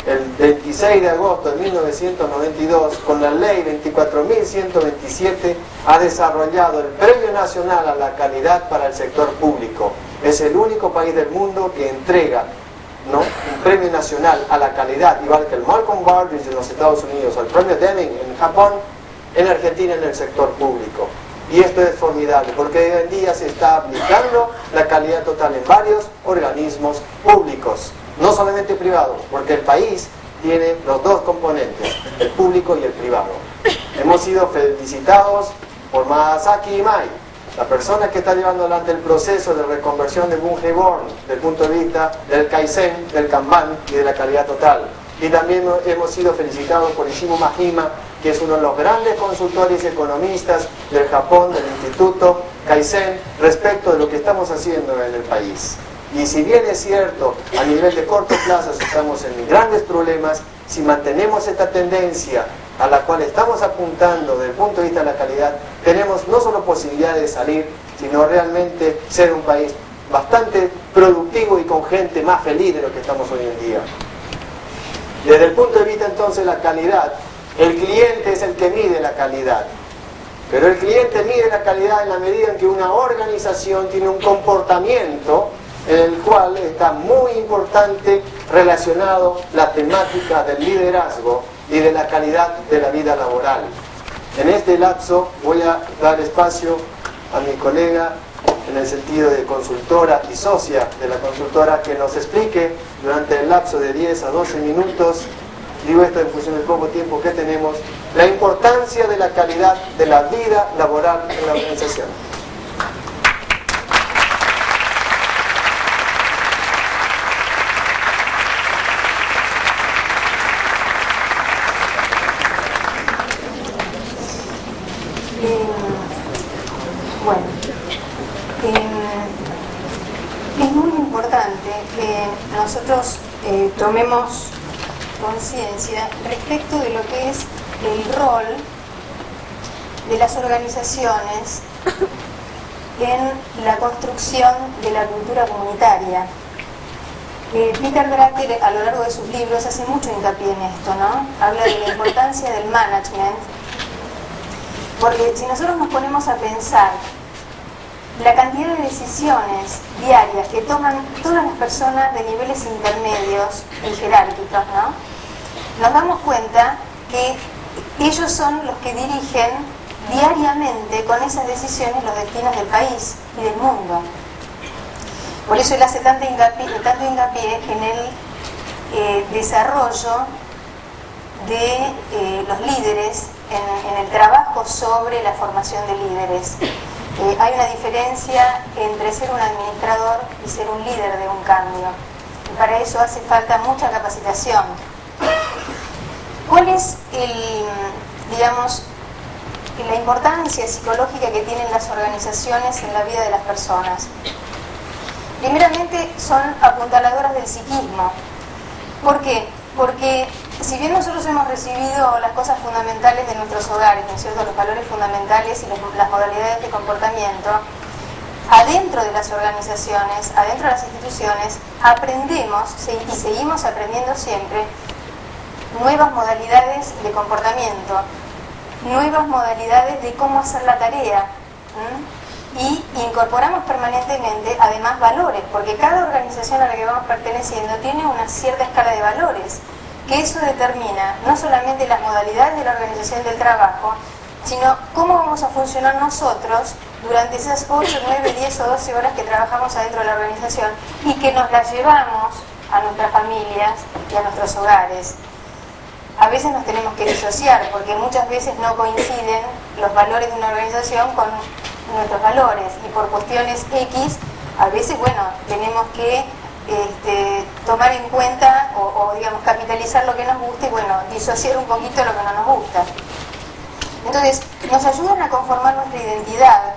el 26 de agosto de 1992, con la ley 24.127, ha desarrollado el Premio Nacional a la Calidad para el Sector Público. Es el único país del mundo que entrega, ¿no?, un premio nacional a la calidad, igual que el Malcolm Baldrige en los Estados Unidos, o el premio Deming en Japón, en Argentina en el sector público. Y esto es formidable, porque hoy en día se está aplicando la calidad total en varios organismos públicos, no solamente privados, porque el país tiene los dos componentes, el público y el privado. Hemos sido felicitados por Masaaki Imai, la persona que está llevando adelante el proceso de reconversión de Bunge Born, desde el punto de vista del Kaizen, del Kanban y de la calidad total. Y también hemos sido felicitados por Ishimu Majima, que es uno de los grandes consultores y economistas del Japón, del Instituto Kaizen, respecto de lo que estamos haciendo en el país. Y si bien es cierto, a nivel de corto plazo estamos en grandes problemas, si mantenemos esta tendencia a la cual estamos apuntando desde el punto de vista de la calidad, tenemos no solo posibilidades de salir, sino realmente ser un país bastante productivo y con gente más feliz de lo que estamos hoy en día. Desde el punto de vista entonces de la calidad, el cliente es el que mide la calidad. Pero el cliente mide la calidad en la medida en que una organización tiene un comportamiento en el cual está muy importante relacionado la temática del liderazgo y de la calidad de la vida laboral. En este lapso voy a dar espacio a mi colega en el sentido de consultora y socia de la consultora, que nos explique durante el lapso de 10 a 12 minutos, digo esto en función del poco tiempo que tenemos, la importancia de la calidad de la vida laboral en la organización. Es muy importante que nosotros tomemos conciencia respecto de lo que es el rol de las organizaciones en la construcción de la cultura comunitaria. Peter Drucker, a lo largo de sus libros, hace mucho hincapié en esto, ¿no? Habla de la importancia del management, porque si nosotros nos ponemos a pensar la cantidad de decisiones diarias que toman todas las personas de niveles intermedios y jerárquicos, ¿no?, nos damos cuenta que ellos son los que dirigen diariamente con esas decisiones los destinos del país y del mundo. Por eso él hace tanto hincapié en el desarrollo de los líderes, en el trabajo sobre la formación de líderes. Hay una diferencia entre ser un administrador y ser un líder de un cambio. Y para eso hace falta mucha capacitación. ¿Cuál es la importancia psicológica que tienen las organizaciones en la vida de las personas? Primeramente, son apuntaladoras del psiquismo. ¿Por qué? Porque si bien nosotros hemos recibido las cosas fundamentales de nuestros hogares, ¿no es cierto?, los valores fundamentales y las modalidades de comportamiento, adentro de las organizaciones, adentro de las instituciones, aprendemos y seguimos aprendiendo siempre nuevas modalidades de comportamiento, nuevas modalidades de cómo hacer la tarea, y incorporamos permanentemente además valores, porque cada organización a la que vamos perteneciendo tiene una cierta escala de valores, que eso determina no solamente las modalidades de la organización del trabajo, sino cómo vamos a funcionar nosotros durante esas 8, 9, 10 o 12 horas que trabajamos adentro de la organización y que nos las llevamos a nuestras familias y a nuestros hogares. A veces nos tenemos que disociar porque muchas veces no coinciden los valores de una organización con nuestros valores, y por cuestiones X a veces, bueno, tenemos que tomar en cuenta o digamos capitalizar lo que nos gusta y bueno, disociar un poquito lo que no nos gusta. Entonces nos ayudan a conformar nuestra identidad,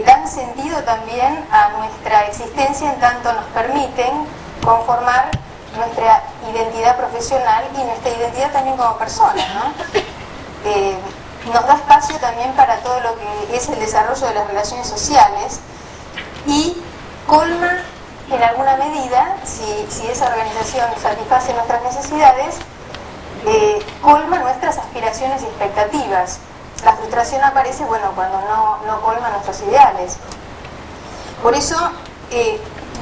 dan sentido también a nuestra existencia en tanto nos permiten conformar nuestra identidad profesional y nuestra identidad también como personas, ¿no? Nos da espacio también para todo lo que es el desarrollo de las relaciones sociales y colma en alguna medida, si esa organización satisface nuestras necesidades, colma nuestras aspiraciones y expectativas. La frustración aparece, bueno, cuando no colma nuestros ideales. Por eso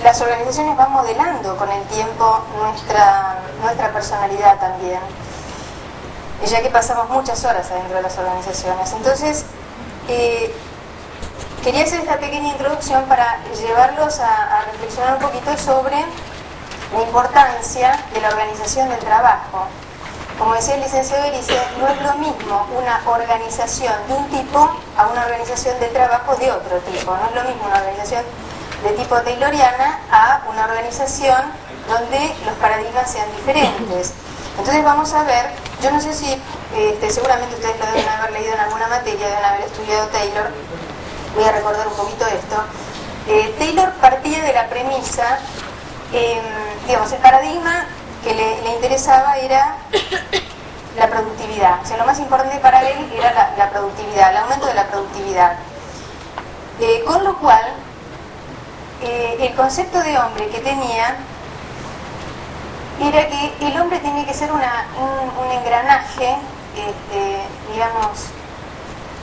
las organizaciones van modelando con el tiempo nuestra personalidad también, ya que pasamos muchas horas adentro de las organizaciones. Entonces, quería hacer esta pequeña introducción para llevarlos a reflexionar un poquito sobre la importancia de la organización del trabajo. Como decía el licenciado Erice, no es lo mismo una organización de un tipo a una organización del trabajo de otro tipo. No es lo mismo una organización de tipo tayloriana a una organización donde los paradigmas sean diferentes. Entonces vamos a ver, yo no sé si, seguramente ustedes lo deben haber leído en alguna materia, deben haber estudiado Taylor. Voy a recordar un poquito esto. Taylor partía de la premisa, digamos, el paradigma que le interesaba era la productividad. O sea, lo más importante para él era la productividad, el aumento de la productividad. Con lo cual, el concepto de hombre que tenía era que el hombre tenía que ser un engranaje, digamos,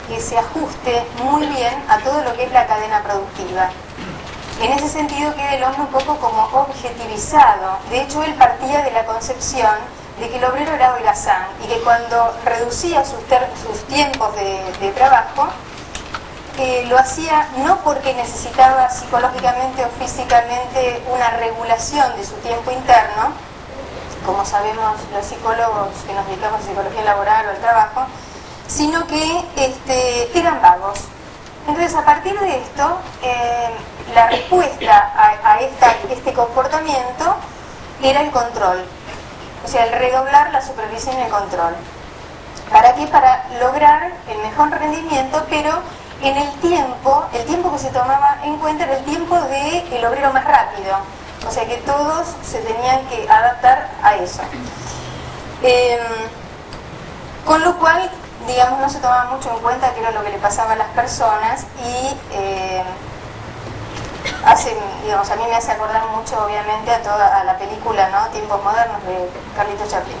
que se ajuste muy bien a todo lo que es la cadena productiva. En ese sentido queda el hombre un poco como objetivizado. De hecho, él partía de la concepción de que el obrero era holgazán y que cuando reducía sus tiempos de trabajo, lo hacía no porque necesitaba psicológicamente o físicamente una regulación de su tiempo interno, como sabemos los psicólogos que nos dedicamos a psicología laboral o al trabajo, sino que eran vagos. Entonces, a partir de esto, la respuesta a este comportamiento era el control, o sea, el redoblar la supervisión y el control. ¿Para qué? Para lograr el mejor rendimiento, pero en el tiempo que se tomaba en cuenta era el tiempo del obrero más rápido, o sea que todos se tenían que adaptar a eso. Con lo cual, digamos, no se tomaba mucho en cuenta qué era lo que le pasaba a las personas y digamos, a mí me hace acordar mucho, obviamente, a la película, ¿no?, Tiempos Modernos, de Carlitos Chaplin.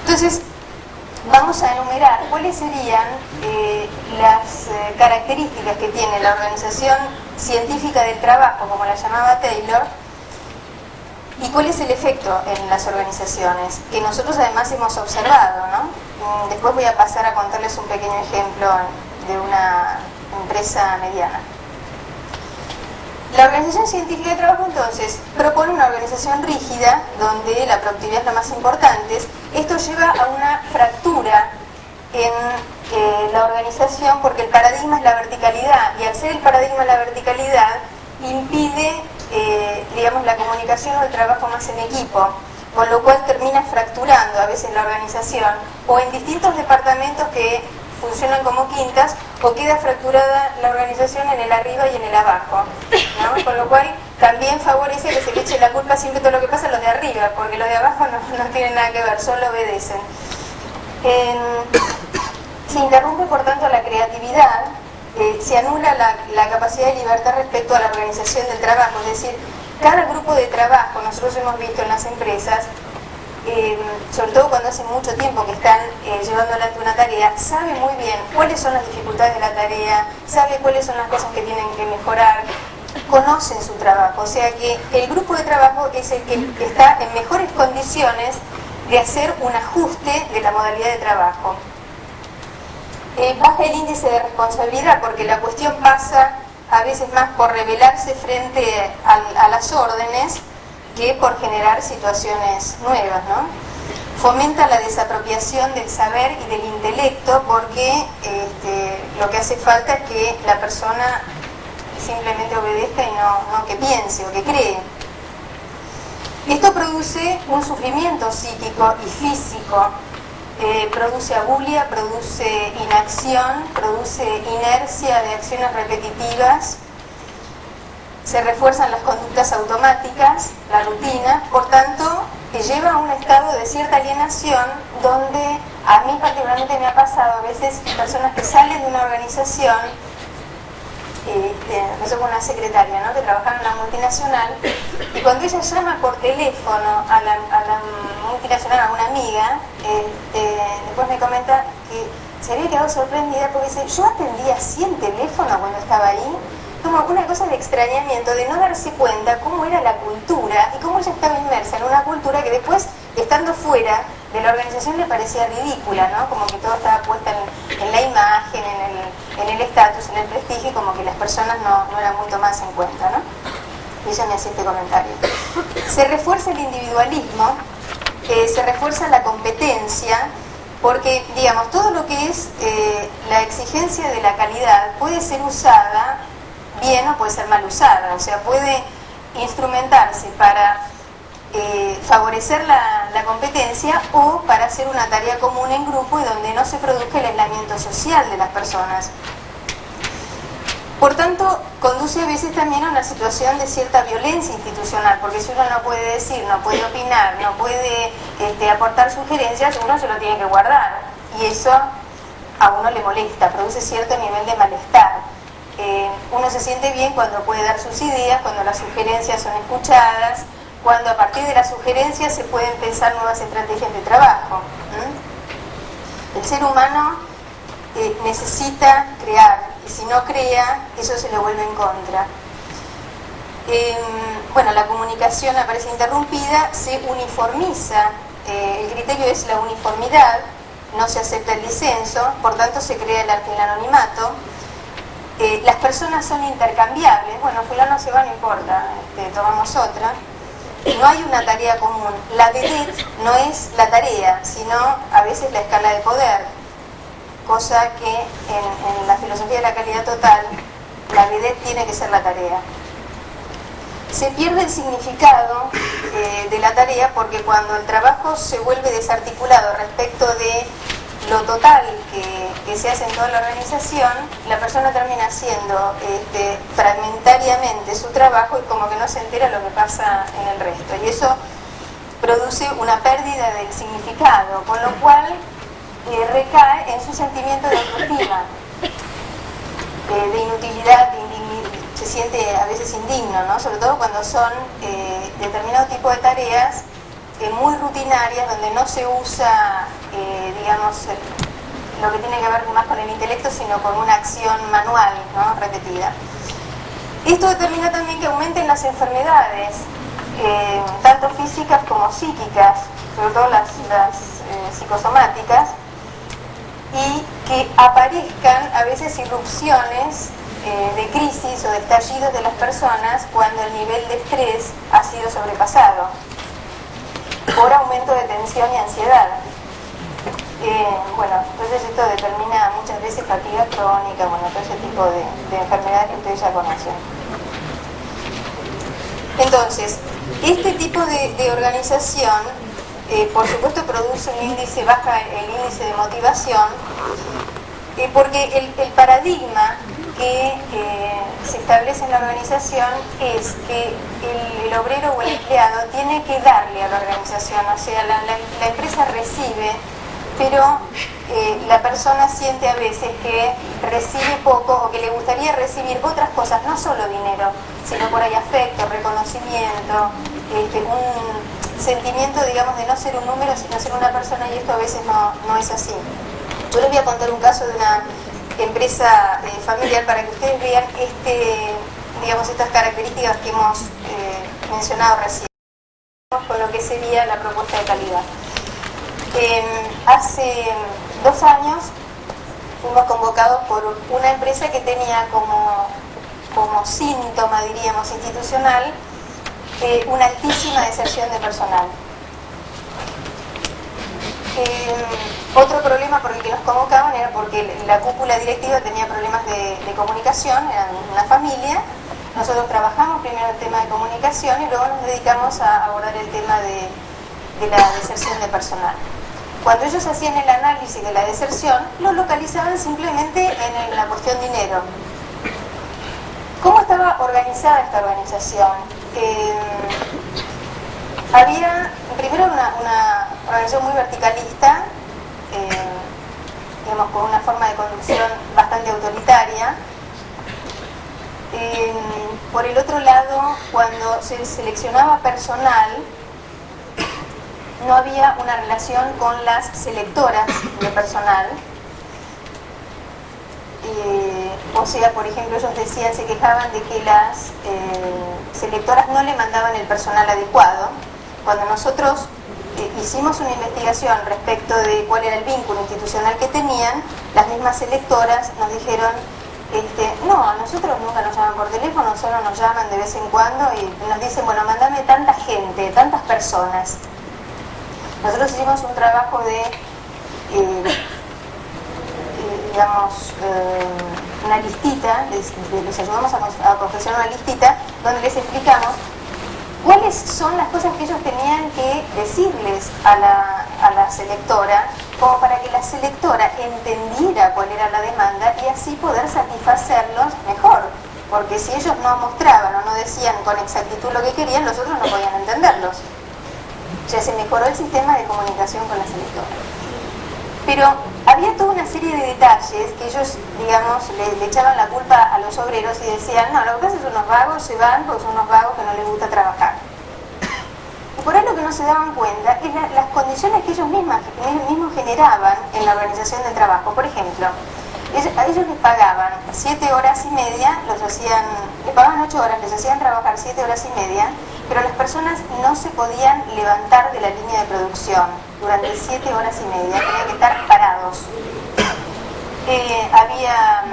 Entonces, vamos a enumerar cuáles serían las características que tiene la organización científica del trabajo, como la llamaba Taylor, y cuál es el efecto en las organizaciones, que nosotros además hemos observado, ¿no? Después voy a pasar a contarles un pequeño ejemplo de una empresa mediana. La organización científica de trabajo, entonces, propone una organización rígida, donde la productividad es lo más importante. Esto lleva a una fractura en la organización, porque el paradigma es la verticalidad, y al ser el paradigma la verticalidad, impide, digamos, la comunicación o el trabajo más en equipo, con lo cual termina fracturando a veces la organización, o en distintos departamentos que funcionan como quintas, o queda fracturada la organización en el arriba y en el abajo, ¿no? Con lo cual también favorece que se le eche la culpa siempre todo lo que pasa a los de arriba, porque los de abajo no tienen nada que ver, solo obedecen. Se interrumpe por tanto la creatividad, se anula la capacidad de libertad respecto a la organización del trabajo, es decir, cada grupo de trabajo, nosotros hemos visto en las empresas, sobre todo cuando hace mucho tiempo que están llevando adelante una tarea, sabe muy bien cuáles son las dificultades de la tarea, sabe cuáles son las cosas que tienen que mejorar, conocen su trabajo, o sea que el grupo de trabajo es el que está en mejores condiciones de hacer un ajuste de la modalidad de trabajo. Baja el índice de responsabilidad porque la cuestión pasa a veces más por rebelarse frente a las órdenes que por generar situaciones nuevas, ¿no? Fomenta la desapropiación del saber y del intelecto porque lo que hace falta es que la persona simplemente obedezca y no que piense o que cree. Esto produce un sufrimiento psíquico y físico, produce abulia, produce inacción, produce inercia de acciones repetitivas, se refuerzan las conductas automáticas, la rutina, por tanto, lleva a un estado de cierta alienación donde a mí particularmente me ha pasado a veces personas que salen de una organización, empezó con una secretaria, ¿no?, que trabajaba en una multinacional, y cuando ella llama por teléfono a la multinacional, a una amiga, después me comenta que se había quedado sorprendida porque dice, yo atendía así el teléfono cuando estaba ahí, como una cosa de extrañamiento, de no darse cuenta cómo era la cultura y cómo ella estaba inmersa en una cultura que después, estando fuera de la organización, le parecía ridícula, ¿no? Como que todo estaba puesto en la imagen, en el estatus, en el prestigio, y como que las personas no eran muy tomadas en cuenta, ¿no? Y ella me hacía este comentario. Se refuerza el individualismo, se refuerza la competencia, porque, digamos, todo lo que es la exigencia de la calidad puede ser usada bien o puede ser mal usada, o sea, puede instrumentarse para favorecer la competencia o para hacer una tarea común en grupo y donde no se produzca el aislamiento social de las personas. Por tanto, conduce a veces también a una situación de cierta violencia institucional, porque si uno no puede decir, no puede opinar, no puede aportar sugerencias, uno se lo tiene que guardar, y eso a uno le molesta, produce cierto nivel de malestar. Uno se siente bien cuando puede dar sus ideas, cuando las sugerencias son escuchadas, cuando a partir de las sugerencias se pueden pensar nuevas estrategias de trabajo. El ser humano necesita crear, y si no crea, eso se le vuelve en contra. Bueno, la comunicación aparece interrumpida, se uniformiza, el criterio es la uniformidad, no se acepta el disenso, por tanto se crea el anonimato. Las personas son intercambiables, bueno, fulano se va, no importa, tomamos otra. No hay una tarea común. La vedette no es la tarea, sino a veces la escala de poder, cosa que en la filosofía de la calidad total, la vedette tiene que ser la tarea. Se pierde el significado de la tarea porque cuando el trabajo se vuelve desarticulado respecto de lo total que se hace en toda la organización, la persona termina haciendo fragmentariamente su trabajo y como que no se entera lo que pasa en el resto. Y eso produce una pérdida del significado, con lo cual recae en su sentimiento de autoestima, de inutilidad, se siente a veces indigno, ¿no? Sobre todo cuando son determinado tipo de tareas muy rutinarias, donde no se usa, digamos, lo que tiene que ver más con el intelecto, sino con una acción manual, ¿no?, repetida. Esto determina también que aumenten las enfermedades, tanto físicas como psíquicas, sobre todo las psicosomáticas, y que aparezcan a veces irrupciones de crisis o de estallidos de las personas cuando el nivel de estrés ha sido sobrepasado por aumento de tensión y ansiedad. bueno, entonces esto determina muchas veces fatiga crónica, bueno, todo ese tipo de enfermedades que ustedes ya conocen. Entonces, este tipo de organización, por supuesto, produce un índice, baja el índice de motivación, porque el paradigma que se establece en la organización es que el obrero o el empleado tiene que darle a la organización, o sea, la empresa recibe, pero la persona siente a veces que recibe poco o que le gustaría recibir otras cosas, no solo dinero, sino por ahí afecto, reconocimiento, un sentimiento, digamos, de no ser un número, sino ser una persona, y esto a veces no es así. Yo les voy a contar un caso de una empresa familiar para que ustedes vean digamos, estas características que hemos mencionado recién, con lo que sería la propuesta de calidad. Hace 2 años fuimos convocados por una empresa que tenía como síntoma, diríamos, institucional, una altísima deserción de personal. Otro problema por el que nos convocaban era porque la cúpula directiva tenía problemas de comunicación, era una familia. Nosotros trabajamos primero el tema de comunicación y luego nos dedicamos a abordar el tema de la deserción de personal. Cuando ellos hacían el análisis de la deserción, lo localizaban simplemente en la cuestión dinero. ¿Cómo estaba organizada esta organización? Había primero una organización muy verticalista, digamos, con una forma de conducción bastante autoritaria. Por el otro lado, cuando se seleccionaba personal, no había una relación con las selectoras de personal. O sea, por ejemplo, ellos decían, se quejaban de que las selectoras no le mandaban el personal adecuado. Cuando nosotros hicimos una investigación respecto de cuál era el vínculo institucional que tenían, las mismas selectoras nos dijeron, no, a nosotros nunca nos llaman por teléfono, solo nos llaman de vez en cuando y nos dicen, bueno, mándame tanta gente, tantas personas. Nosotros hicimos un trabajo de, digamos, una listita, les ayudamos a confeccionar una listita donde les explicamos cuáles son las cosas que ellos tenían que decirles a la selectora, como para que la selectora entendiera cuál era la demanda y así poder satisfacerlos mejor. Porque si ellos no mostraban o no decían con exactitud lo que querían, los otros no podían entenderlos. O sea, se mejoró el sistema de comunicación con la selectora. Pero había toda una serie de detalles que ellos, digamos, le echaban la culpa a los obreros y decían, no, lo que pasa es que unos vagos se van porque son unos vagos que no les gusta trabajar. Y por ahí lo que no se daban cuenta es las condiciones que ellos mismos generaban en la organización del trabajo. Por ejemplo, a ellos les pagaban 7 horas y media, les pagaban 8 horas, les hacían trabajar 7 horas y media, pero las personas no se podían levantar de la línea de producción durante 7 horas y media, tenían que estar parados. Había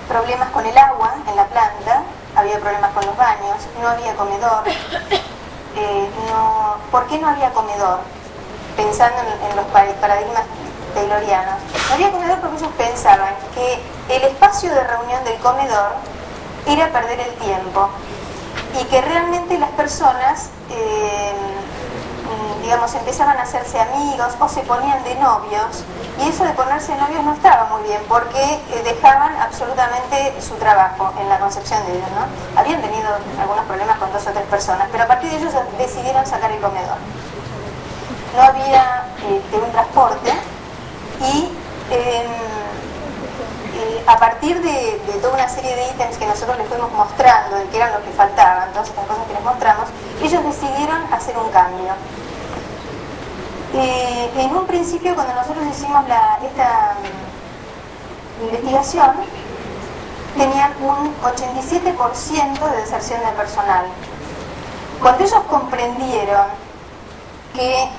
problemas con el agua en la planta, había problemas con los baños, no había comedor. ¿Por qué no había comedor? Pensando en los paradigmas taylorianos. No había comedor porque ellos pensaban que el espacio de reunión del comedor era perder el tiempo y que realmente las personas, digamos, empezaban a hacerse amigos o se ponían de novios, y eso de ponerse de novios no estaba muy bien porque dejaban absolutamente su trabajo en la concepción de ellos, ¿no? Habían tenido algunos problemas con 2 o 3 personas, pero a partir de ellos decidieron sacar el comedor. No había un transporte y a partir de toda una serie de ítems que nosotros les fuimos mostrando, de que eran lo que faltaban, todas estas cosas que les mostramos, ellos decidieron hacer un cambio. En un principio, cuando nosotros hicimos esta investigación, tenían un 87% de deserción de personal. Cuando ellos comprendieron que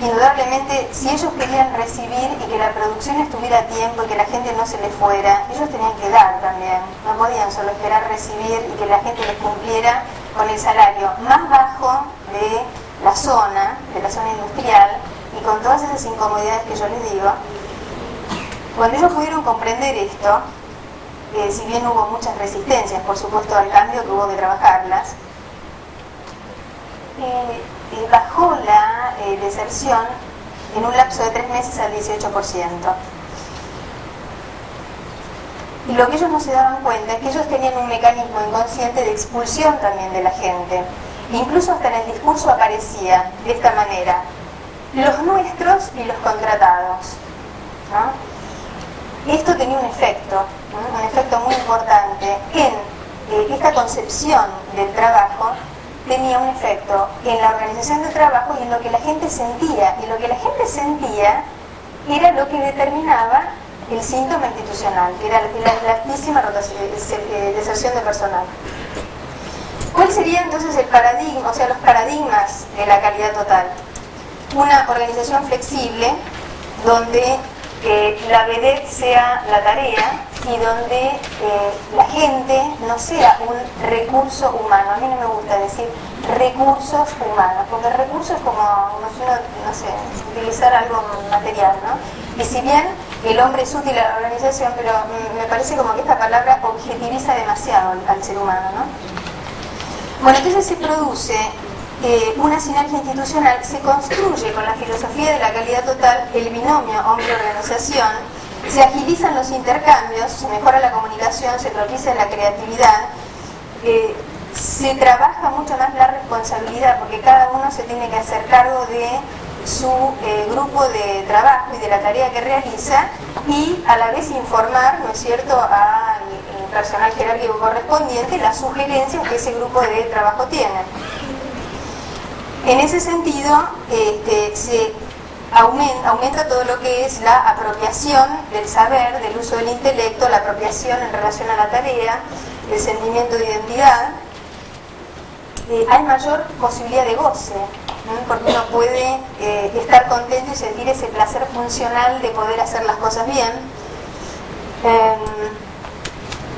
indudablemente si ellos querían recibir y que la producción estuviera a tiempo y que la gente no se les fuera, ellos tenían que dar también, no podían solo esperar recibir y que la gente les cumpliera con el salario más bajo de la zona industrial, y con todas esas incomodidades que yo les digo, cuando ellos pudieron comprender esto, si bien hubo muchas resistencias, por supuesto, al cambio, que hubo que trabajarlas, bajó la deserción en un lapso de 3 meses al 18%. Y lo que ellos no se daban cuenta es que ellos tenían un mecanismo inconsciente de expulsión también de la gente. Incluso hasta en el discurso aparecía de esta manera: los nuestros y los contratados, ¿no? Esto tenía un efecto muy importante en esta concepción del trabajo. Tenía un efecto en la organización del trabajo y en lo que la gente sentía. Y lo que la gente sentía era lo que determinaba el síntoma institucional, que era la altísima deserción de personal. ¿Cuál sería entonces el paradigma, o sea, los paradigmas de la calidad total? Una organización flexible donde la vedette sea la tarea y donde la gente no sea un recurso humano. A mí no me gusta decir recursos humanos, porque recurso es como, no sé, utilizar algo material, ¿no? Y si bien el hombre es útil a la organización, pero me parece como que esta palabra objetiviza demasiado al ser humano, ¿no? Bueno, entonces se produce una sinergia institucional, se construye con la filosofía de la calidad total el binomio hombre-organización, se agilizan los intercambios, se mejora la comunicación, se propicia la creatividad, se trabaja mucho más la responsabilidad, porque cada uno se tiene que hacer cargo de su grupo de trabajo y de la tarea que realiza, y a la vez informar, ¿no es cierto?, al personal jerárquico correspondiente las sugerencias que ese grupo de trabajo tiene. En ese sentido, se aumenta todo lo que es la apropiación del saber, del uso del intelecto, la apropiación en relación a la tarea, el sentimiento de identidad. Hay mayor posibilidad de goce, porque uno puede estar contento y sentir ese placer funcional de poder hacer las cosas bien.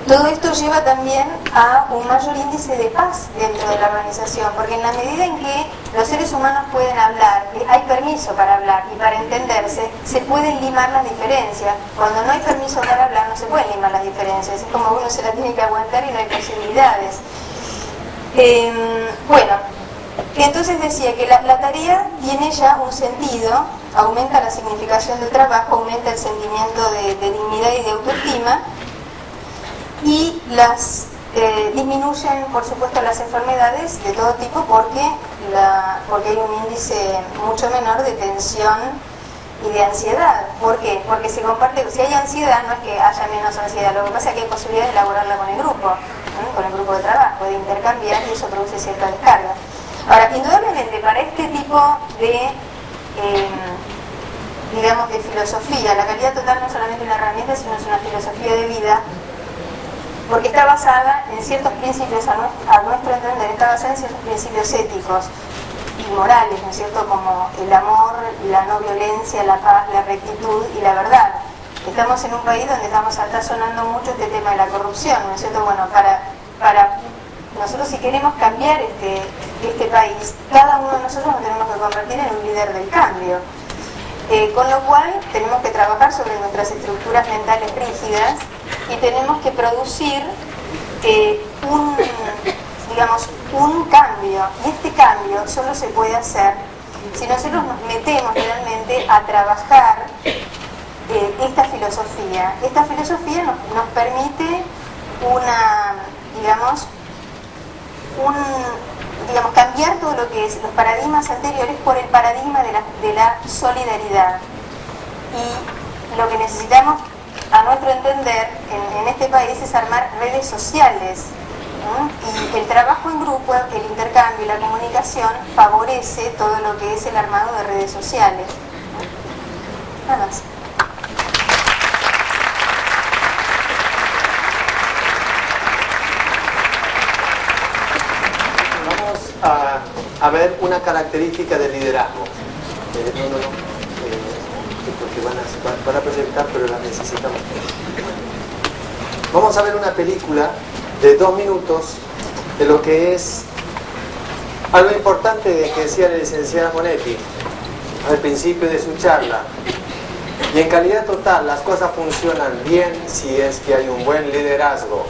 Todo esto lleva también a un mayor índice de paz dentro de la organización, porque en la medida en que los seres humanos pueden hablar, hay permiso para hablar y para entenderse, se pueden limar las diferencias. Cuando no hay permiso para hablar, no se pueden limar las diferencias, es como uno se la tiene que aguantar y no hay posibilidades. Bueno, entonces decía que la tarea tiene ya un sentido, aumenta la significación del trabajo, aumenta el sentimiento de dignidad y de autoestima, y disminuyen, por supuesto, las enfermedades de todo tipo, porque hay un índice mucho menor de tensión y de ansiedad. ¿Por qué? Porque se comparte. Si hay ansiedad, no es que haya menos ansiedad, lo que pasa es que hay posibilidad de elaborarla con el grupo de trabajo, de intercambiar, y eso produce cierta descarga. Ahora, indudablemente, para este tipo de digamos, de filosofía, la calidad total no es solamente una herramienta, sino es una filosofía de vida, porque está basada en ciertos principios, a nuestro entender, está basada en ciertos principios éticos y morales, ¿no es cierto?, como el amor, la no violencia, la paz, la rectitud y la verdad. Estamos en un país donde está sonando mucho este tema de la corrupción, ¿no es cierto? Bueno, para nosotros, si queremos cambiar este país, cada uno de nosotros nos tenemos que convertir en un líder del cambio. Con lo cual tenemos que trabajar sobre nuestras estructuras mentales rígidas y tenemos que producir un cambio. Y este cambio solo se puede hacer si nosotros nos metemos realmente a trabajar esta filosofía. Esta filosofía nos permite cambiar todo lo que es los paradigmas anteriores por el paradigma de la solidaridad. Y lo que necesitamos, a nuestro entender, en este país es armar redes sociales, ¿no? Y el trabajo en grupo, el intercambio y la comunicación favorece todo lo que es el armado de redes sociales, ¿no? Nada más. A ver una característica del liderazgo. Porque van a proyectar, pero la necesitamos. Vamos a ver una película de 2 minutos de lo que es algo importante que decía la licenciada Monetti. al principio de su charla. Y en calidad total las cosas funcionan bien si es que hay un buen liderazgo.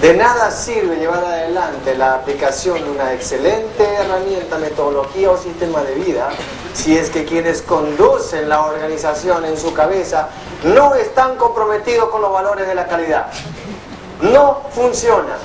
De nada sirve llevar adelante la aplicación de una excelente herramienta, metodología o sistema de vida si es que quienes conducen la organización en su cabeza no están comprometidos con los valores de la calidad. No funciona.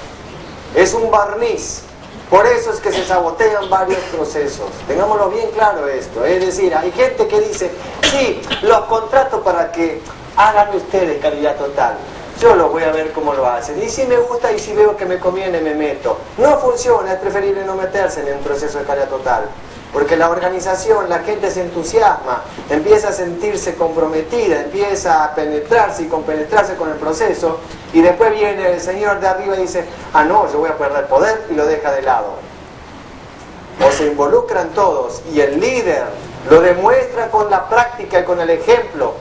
Es un barniz. Por eso es que se sabotean varios procesos. Tengámoslo bien claro esto. Es decir, hay gente que dice, sí, los contrato para que hagan ustedes calidad total. Yo los voy a ver cómo lo hacen. Y si me gusta y si veo que me conviene, me meto. No funciona, es preferible no meterse en un proceso de calidad total. Porque la organización, la gente se entusiasma, empieza a sentirse comprometida, empieza a penetrarse y compenetrarse con el proceso, y después viene el señor de arriba y dice, ah no, yo voy a perder poder, y lo deja de lado. O se involucran todos y el líder lo demuestra con la práctica y con el ejemplo,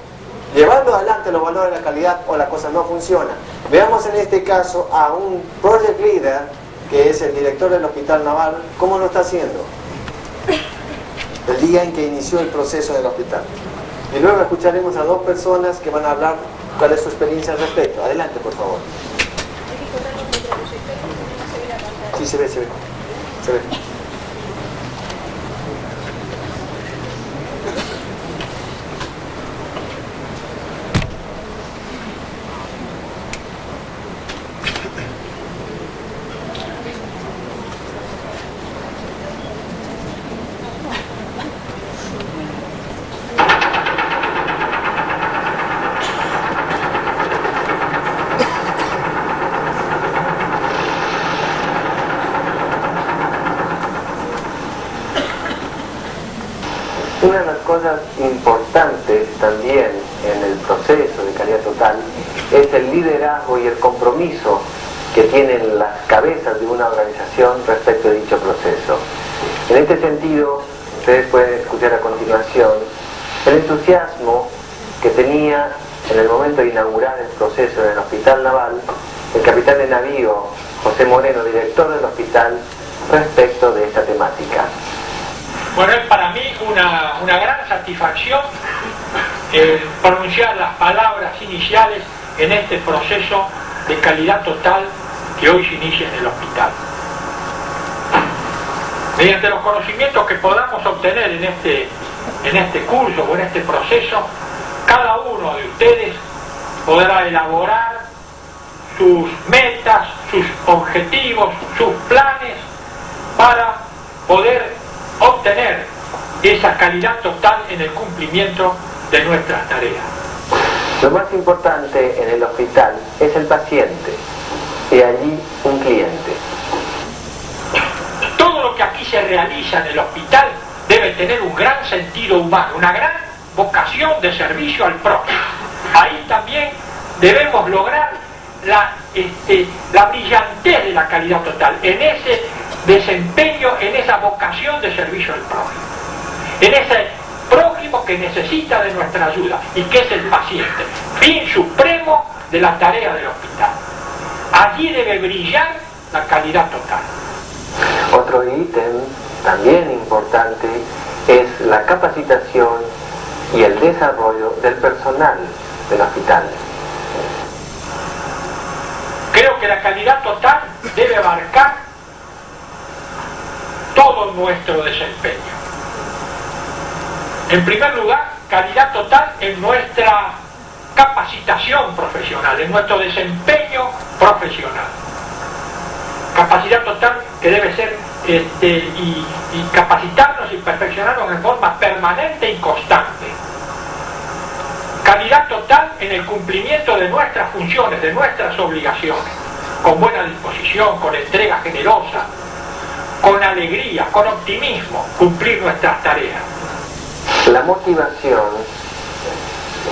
llevando adelante los valores de la calidad, o la cosa no funciona. Veamos en este caso a un project leader, que es el director del Hospital Naval, cómo lo está haciendo el día en que inició el proceso del hospital. Y luego escucharemos a dos personas que van a hablar cuál es su experiencia al respecto. Adelante, por favor. Sí, se ve. Una de las cosas importantes también en el proceso de calidad total es el liderazgo y el compromiso que tienen las cabezas de una organización respecto de dicho proceso. En este sentido, ustedes pueden escuchar a continuación el entusiasmo que tenía en el momento de inaugurar el proceso en el Hospital Naval el capitán de navío José Moreno, director del hospital, respecto de esta temática. Bueno, es para mí una gran satisfacción pronunciar las palabras iniciales en este proceso de calidad total que hoy se inicia en el hospital. Mediante los conocimientos que podamos obtener en este curso o en este proceso, cada uno de ustedes podrá elaborar sus metas, sus objetivos, sus planes para poder obtener esa calidad total en el cumplimiento de nuestras tareas. Lo más importante en el hospital es el paciente y allí un cliente. Todo lo que aquí se realiza en el hospital debe tener un gran sentido humano, una gran vocación de servicio al prójimo. Ahí también debemos lograr la brillantez de la calidad total, en ese desempeño, en esa vocación de servicio al prójimo, en ese prójimo que necesita de nuestra ayuda y que es el paciente, fin supremo de la tarea del hospital. Allí debe brillar la calidad total. Otro ítem también importante es la capacitación y el desarrollo del personal del hospital. Creo que la calidad total debe abarcar todo nuestro desempeño. En primer lugar, calidad total en nuestra capacitación profesional, en nuestro desempeño profesional. Capacidad total que debe ser y capacitarnos y perfeccionarnos en forma permanente y constante. Calidad total en el cumplimiento de nuestras funciones, de nuestras obligaciones, con buena disposición, con entrega generosa, con alegría, con optimismo, cumplir nuestras tareas. La motivación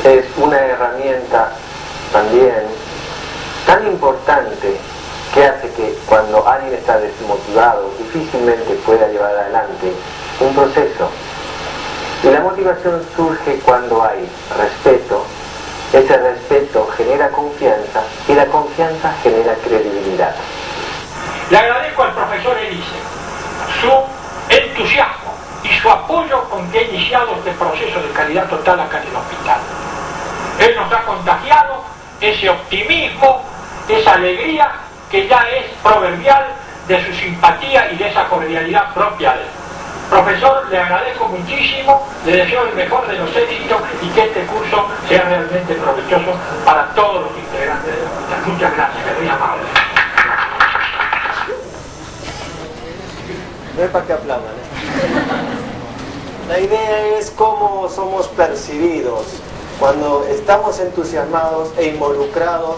es una herramienta también tan importante que hace que cuando alguien está desmotivado difícilmente pueda llevar adelante un proceso. Y la motivación surge cuando hay respeto, ese respeto genera confianza y la confianza genera credibilidad. Le agradezco al profesor Elise su entusiasmo y su apoyo con que ha iniciado este proceso de calidad total acá en el hospital. Él nos ha contagiado ese optimismo, esa alegría que ya es proverbial de su simpatía y de esa cordialidad propia de él. Profesor, le agradezco muchísimo, le deseo el mejor de los éxitos y que este curso sea realmente provechoso para todos los integrantes del hospital. Muchas gracias, muy amable. No es para que aplaudan, La idea es cómo somos percibidos cuando estamos entusiasmados e involucrados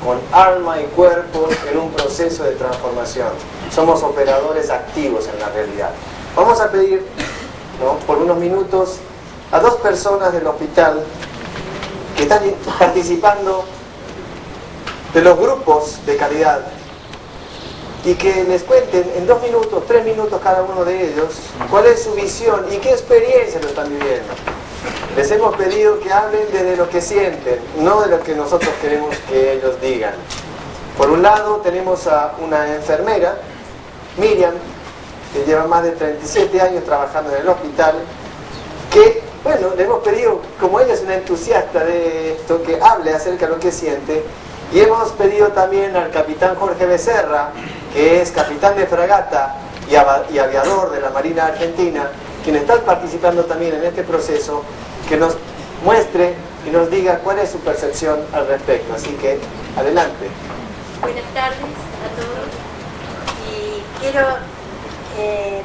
con alma y cuerpo en un proceso de transformación. Somos operadores activos en la realidad. Vamos a pedir, por unos minutos a 2 personas del hospital que están participando de los grupos de calidad y que les cuenten en 2 minutos, 3 minutos cada uno de ellos cuál es su visión y qué experiencia lo están viviendo. Les hemos pedido que hablen desde lo que sienten, no de lo que nosotros queremos que ellos digan. Por un lado tenemos a una enfermera, Miriam, que lleva más de 37 años trabajando en el hospital, que, bueno, le hemos pedido, como ella es una entusiasta de esto, que hable acerca de lo que siente, y hemos pedido también al capitán Jorge Becerra, que es capitán de fragata y aviador de la Marina Argentina, quien está participando también en este proceso, que nos muestre y nos diga cuál es su percepción al respecto. Así que, adelante. Buenas tardes a todos y quiero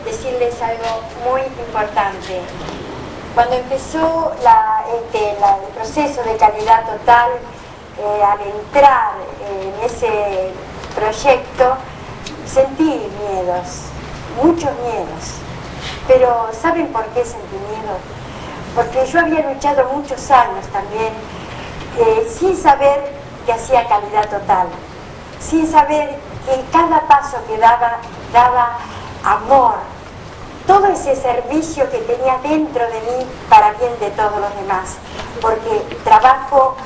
decirles algo muy importante. Cuando empezó el proceso de calidad total, al entrar en ese proyecto, sentí miedos, muchos miedos. Pero ¿saben por qué sentí miedo? Porque yo había luchado muchos años también sin saber que hacía calidad total, sin saber que en cada paso que daba amor, todo ese servicio que tenía dentro de mí para bien de todos los demás, porque trabajo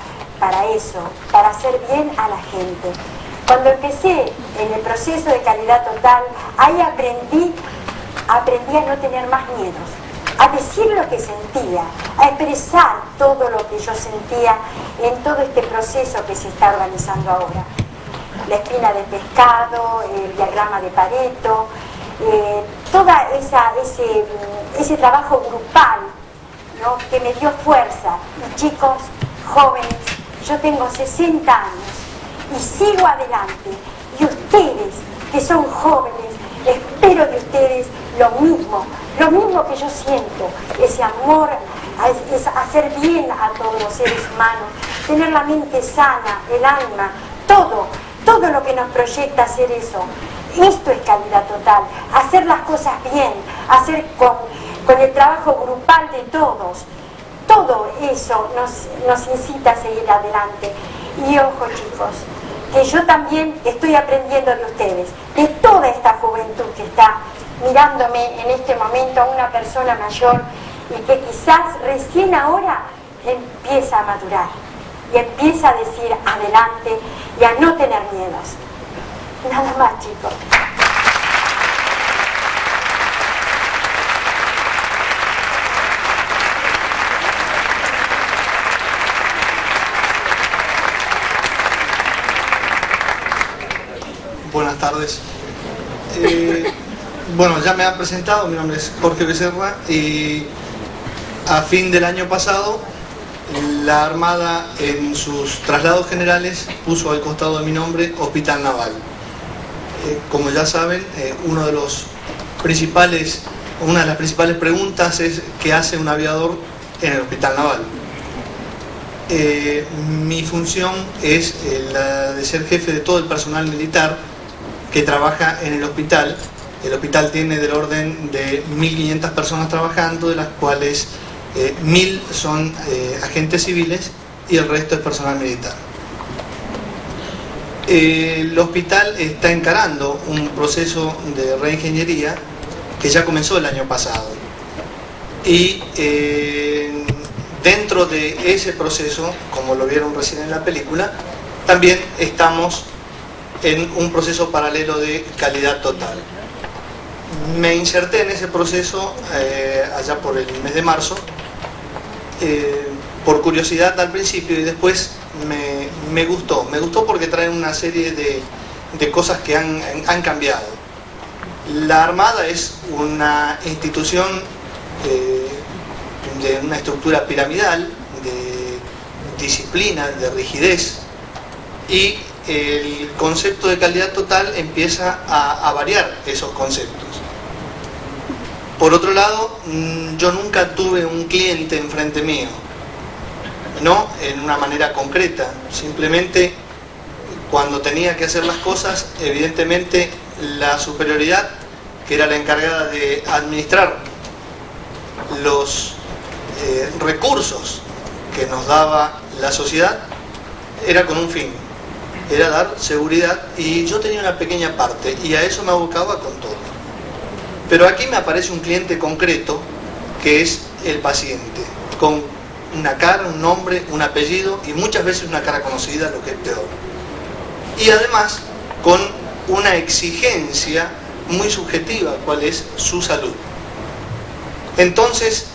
para eso, para hacer bien a la gente. Cuando empecé en el proceso de calidad total, ahí aprendí a no tener más miedos, a decir lo que sentía, a expresar todo lo que yo sentía en todo este proceso que se está organizando ahora. La espina de pescado, el diagrama de Pareto, todo ese trabajo grupal, ¿no?, que me dio fuerza. Y chicos, jóvenes, yo tengo 60 años y sigo adelante. Y ustedes, que son jóvenes, espero de ustedes lo mismo que yo siento, ese amor, es hacer bien a todos los seres humanos, tener la mente sana, el alma, todo lo que nos proyecta hacer eso. Esto es calidad total, hacer las cosas bien, hacer con el trabajo grupal de todos. Todo eso nos incita a seguir adelante. Y ojo, chicos, que yo también estoy aprendiendo de ustedes, de toda esta juventud que está mirándome en este momento, a una persona mayor y que quizás recién ahora empieza a madurar y empieza a decir adelante y a no tener miedos. Nada más, chicos. Buenas tardes. Bueno, ya me han presentado, mi nombre es Jorge Becerra y a fin del año pasado la Armada en sus traslados generales puso al costado de mi nombre Hospital Naval. Como ya saben, una de las principales preguntas es ¿qué hace un aviador en el Hospital Naval? Mi función es la de ser jefe de todo el personal militar que trabaja en el hospital. El hospital tiene del orden de 1.500 personas trabajando, de las cuales 1.000 son agentes civiles y el resto es personal militar. El hospital está encarando un proceso de reingeniería que ya comenzó el año pasado. Y dentro de ese proceso, como lo vieron recién en la película, también estamos en un proceso paralelo de calidad total. Me inserté en ese proceso allá por el mes de marzo, por curiosidad al principio, y después me gustó porque trae una serie de cosas que han cambiado. La Armada es una institución de una estructura piramidal, de disciplina, de rigidez, y el concepto de calidad total empieza a variar esos conceptos. Por otro lado, yo nunca tuve un cliente enfrente mío, no en una manera concreta, simplemente cuando tenía que hacer las cosas, evidentemente la superioridad, que era la encargada de administrar los recursos que nos daba la sociedad, era con un fin, era dar seguridad, y yo tenía una pequeña parte y a eso me abocaba con todo. Pero aquí me aparece un cliente concreto que es el paciente, con una cara, un nombre, un apellido y muchas veces una cara conocida, lo que es peor. Y además con una exigencia muy subjetiva, cuál es su salud. Entonces,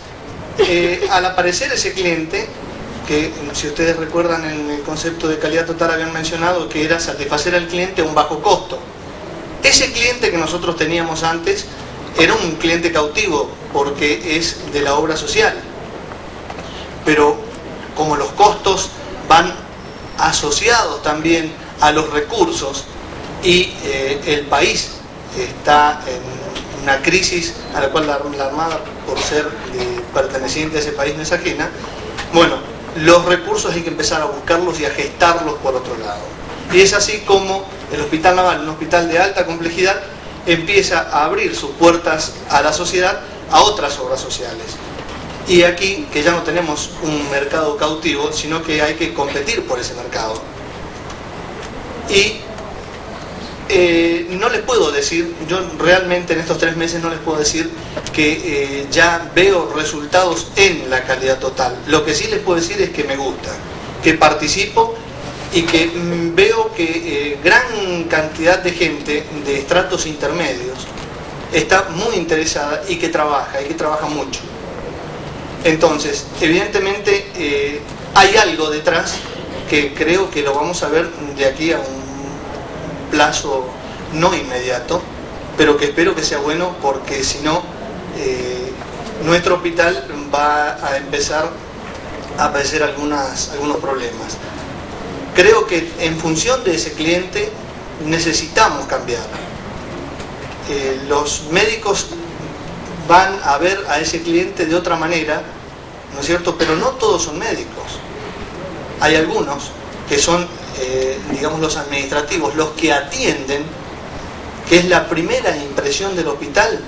al aparecer ese cliente, que si ustedes recuerdan en el concepto de calidad total habían mencionado que era satisfacer al cliente a un bajo costo. Ese cliente que nosotros teníamos antes era un cliente cautivo porque es de la obra social, pero como los costos van asociados también a los recursos y el país está en una crisis a la cual la Armada, por ser perteneciente a ese país, no es ajena, bueno, los recursos hay que empezar a buscarlos y a gestarlos por otro lado. Y es así como el Hospital Naval, un hospital de alta complejidad, empieza a abrir sus puertas a la sociedad, a otras obras sociales. Y aquí, que ya no tenemos un mercado cautivo, sino que hay que competir por ese mercado. Y no les puedo decir, yo realmente en estos 3 meses no les puedo decir que ya veo resultados en la calidad total. Lo que sí les puedo decir es que me gusta, que participo y que veo que gran cantidad de gente de estratos intermedios está muy interesada y que trabaja mucho. Entonces, evidentemente hay algo detrás que creo que lo vamos a ver de aquí a un plazo no inmediato, pero que espero que sea bueno, porque si no, nuestro hospital va a empezar a padecer algunos problemas. Creo que en función de ese cliente necesitamos cambiar. Los médicos van a ver a ese cliente de otra manera, ¿no es cierto? Pero no todos son médicos. Hay algunos que son, digamos, los administrativos, los que atienden, que es la primera impresión del hospital.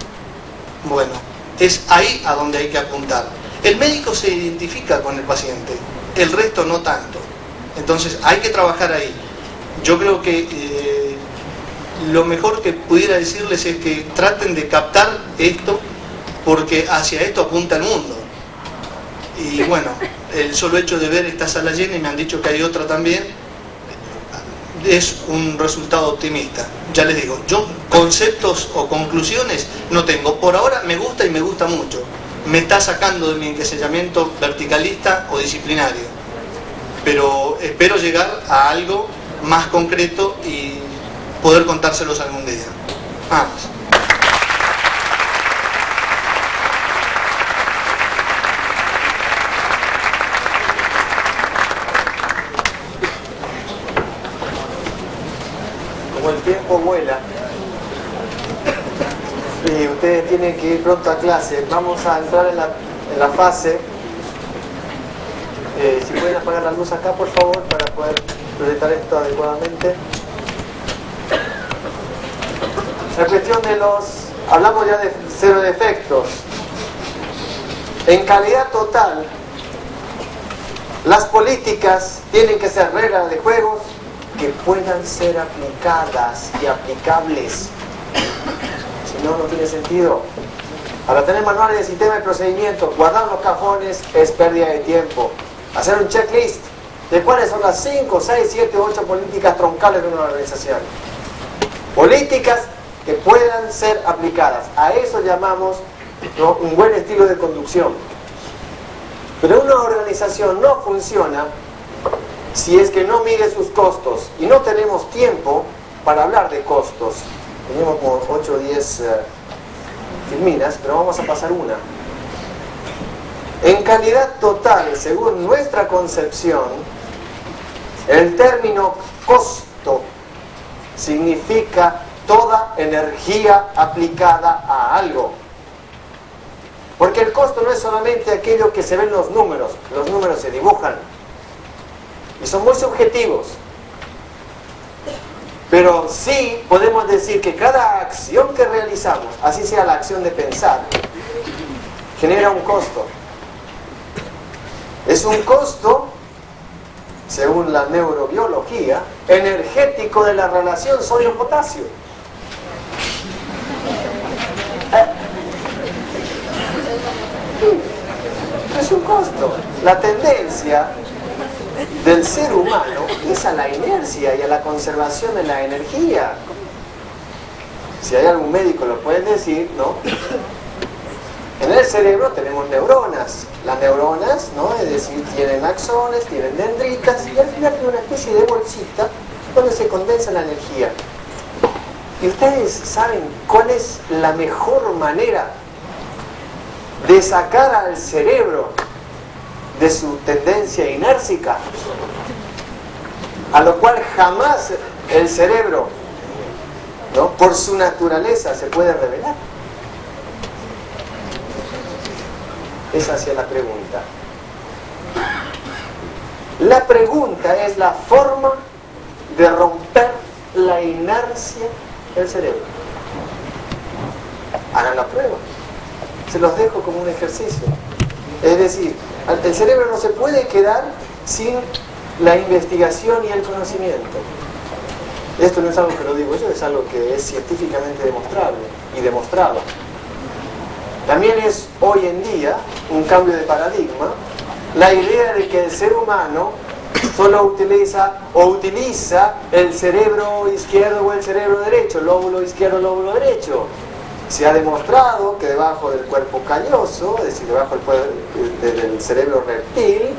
Bueno, es ahí a donde hay que apuntar. El médico se identifica con el paciente, el resto no tanto. Entonces hay que trabajar ahí. Yo creo que lo mejor que pudiera decirles es que traten de captar esto, porque hacia esto apunta el mundo. Y bueno, el solo hecho de ver esta sala llena, y me han dicho que hay otra también, es un resultado optimista. Ya les digo, yo conceptos o conclusiones no tengo. Por ahora me gusta y me gusta mucho. Me está sacando de mi encasillamiento verticalista o disciplinario. Pero espero llegar a algo más concreto y poder contárselos algún día. Vamos. Como el tiempo vuela y ustedes tienen que ir pronto a clase, vamos a entrar en la fase. Si pueden apagar la luz acá, por favor, para poder proyectar esto adecuadamente. La cuestión de hablamos ya de 0 defectos. En calidad total, las políticas tienen que ser reglas de juegos que puedan ser aplicadas y aplicables. Si no, no tiene sentido. Para tener manuales de sistema y procedimiento, guardar los cajones es pérdida de tiempo. Hacer un checklist de cuáles son las 5, 6, 7, 8 políticas troncales de una organización. Políticas que puedan ser aplicadas. A eso llamamos, ¿no?, un buen estilo de conducción. Pero una organización no funciona si es que no mide sus costos. Y no tenemos tiempo para hablar de costos. Tenemos como 8 o 10 filminas, pero vamos a pasar una. En calidad total, según nuestra concepción, el término costo significa toda energía aplicada a algo. Porque el costo no es solamente aquello que se ve en los números se dibujan y son muy subjetivos. Pero sí podemos decir que cada acción que realizamos, así sea la acción de pensar, genera un costo. Es un costo, según la neurobiología, energético de la relación sodio-potasio. Es un costo. La tendencia del ser humano es a la inercia y a la conservación de la energía. Si hay algún médico lo puede decir, ¿no? En el cerebro tenemos neuronas. Las neuronas, ¿no?, es decir, tienen axones, tienen dendritas y al final tiene una especie de bolsita donde se condensa la energía. ¿Y ustedes saben cuál es la mejor manera de sacar al cerebro de su tendencia inércica? A lo cual jamás el cerebro, ¿no?, por su naturaleza se puede revelar. Esa hacia la pregunta. La pregunta es la forma de romper la inercia del cerebro. Hagan la prueba. Se los dejo como un ejercicio. Es decir, el cerebro no se puede quedar sin la investigación y el conocimiento. Esto no es algo que lo digo yo, es algo que es científicamente demostrable y demostrado. También es hoy en día un cambio de paradigma la idea de que el ser humano solo utiliza el cerebro izquierdo o el cerebro derecho, lóbulo izquierdo, lóbulo derecho. Se ha demostrado que debajo del cuerpo calloso, es decir, debajo del cerebro reptil,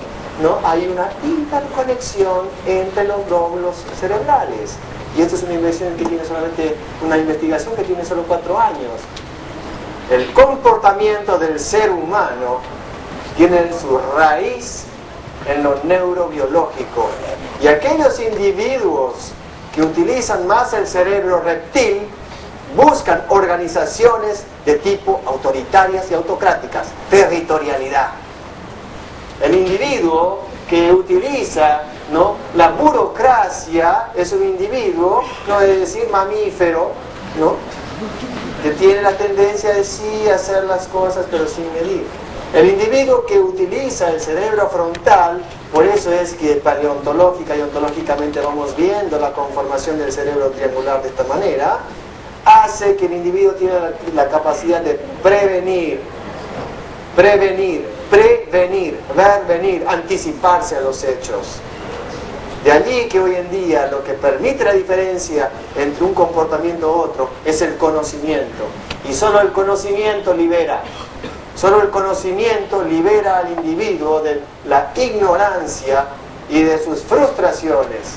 ¿no?, hay una interconexión entre los lóbulos cerebrales. Y esto es una investigación que tiene solo 4 años. El comportamiento del ser humano tiene su raíz en lo neurobiológico. Y aquellos individuos que utilizan más el cerebro reptil buscan organizaciones de tipo autoritarias y autocráticas, territorialidad. El individuo que utiliza, ¿no?, la burocracia es un individuo, no es decir mamífero, ¿no?, que tiene la tendencia de sí hacer las cosas pero sin medir. El individuo que utiliza el cerebro frontal, por eso es que paleontológica y ontológicamente vamos viendo la conformación del cerebro triangular de esta manera, hace que el individuo tiene la capacidad de prevenir, ver venir, anticiparse a los hechos. De allí que hoy en día lo que permite la diferencia entre un comportamiento u otro es el conocimiento. Y solo el conocimiento libera. Solo el conocimiento libera al individuo de la ignorancia y de sus frustraciones.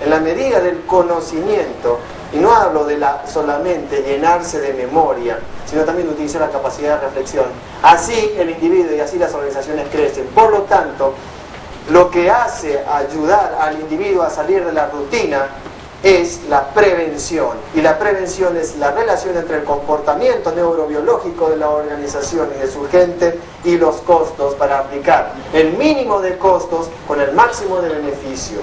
En la medida del conocimiento, y no hablo de solamente llenarse de memoria, sino también de utilizar la capacidad de reflexión. Así el individuo y así las organizaciones crecen. Por lo tanto, lo que hace ayudar al individuo a salir de la rutina es la prevención. Y la prevención es la relación entre el comportamiento neurobiológico de la organización y de su gente y los costos para aplicar el mínimo de costos con el máximo de beneficio.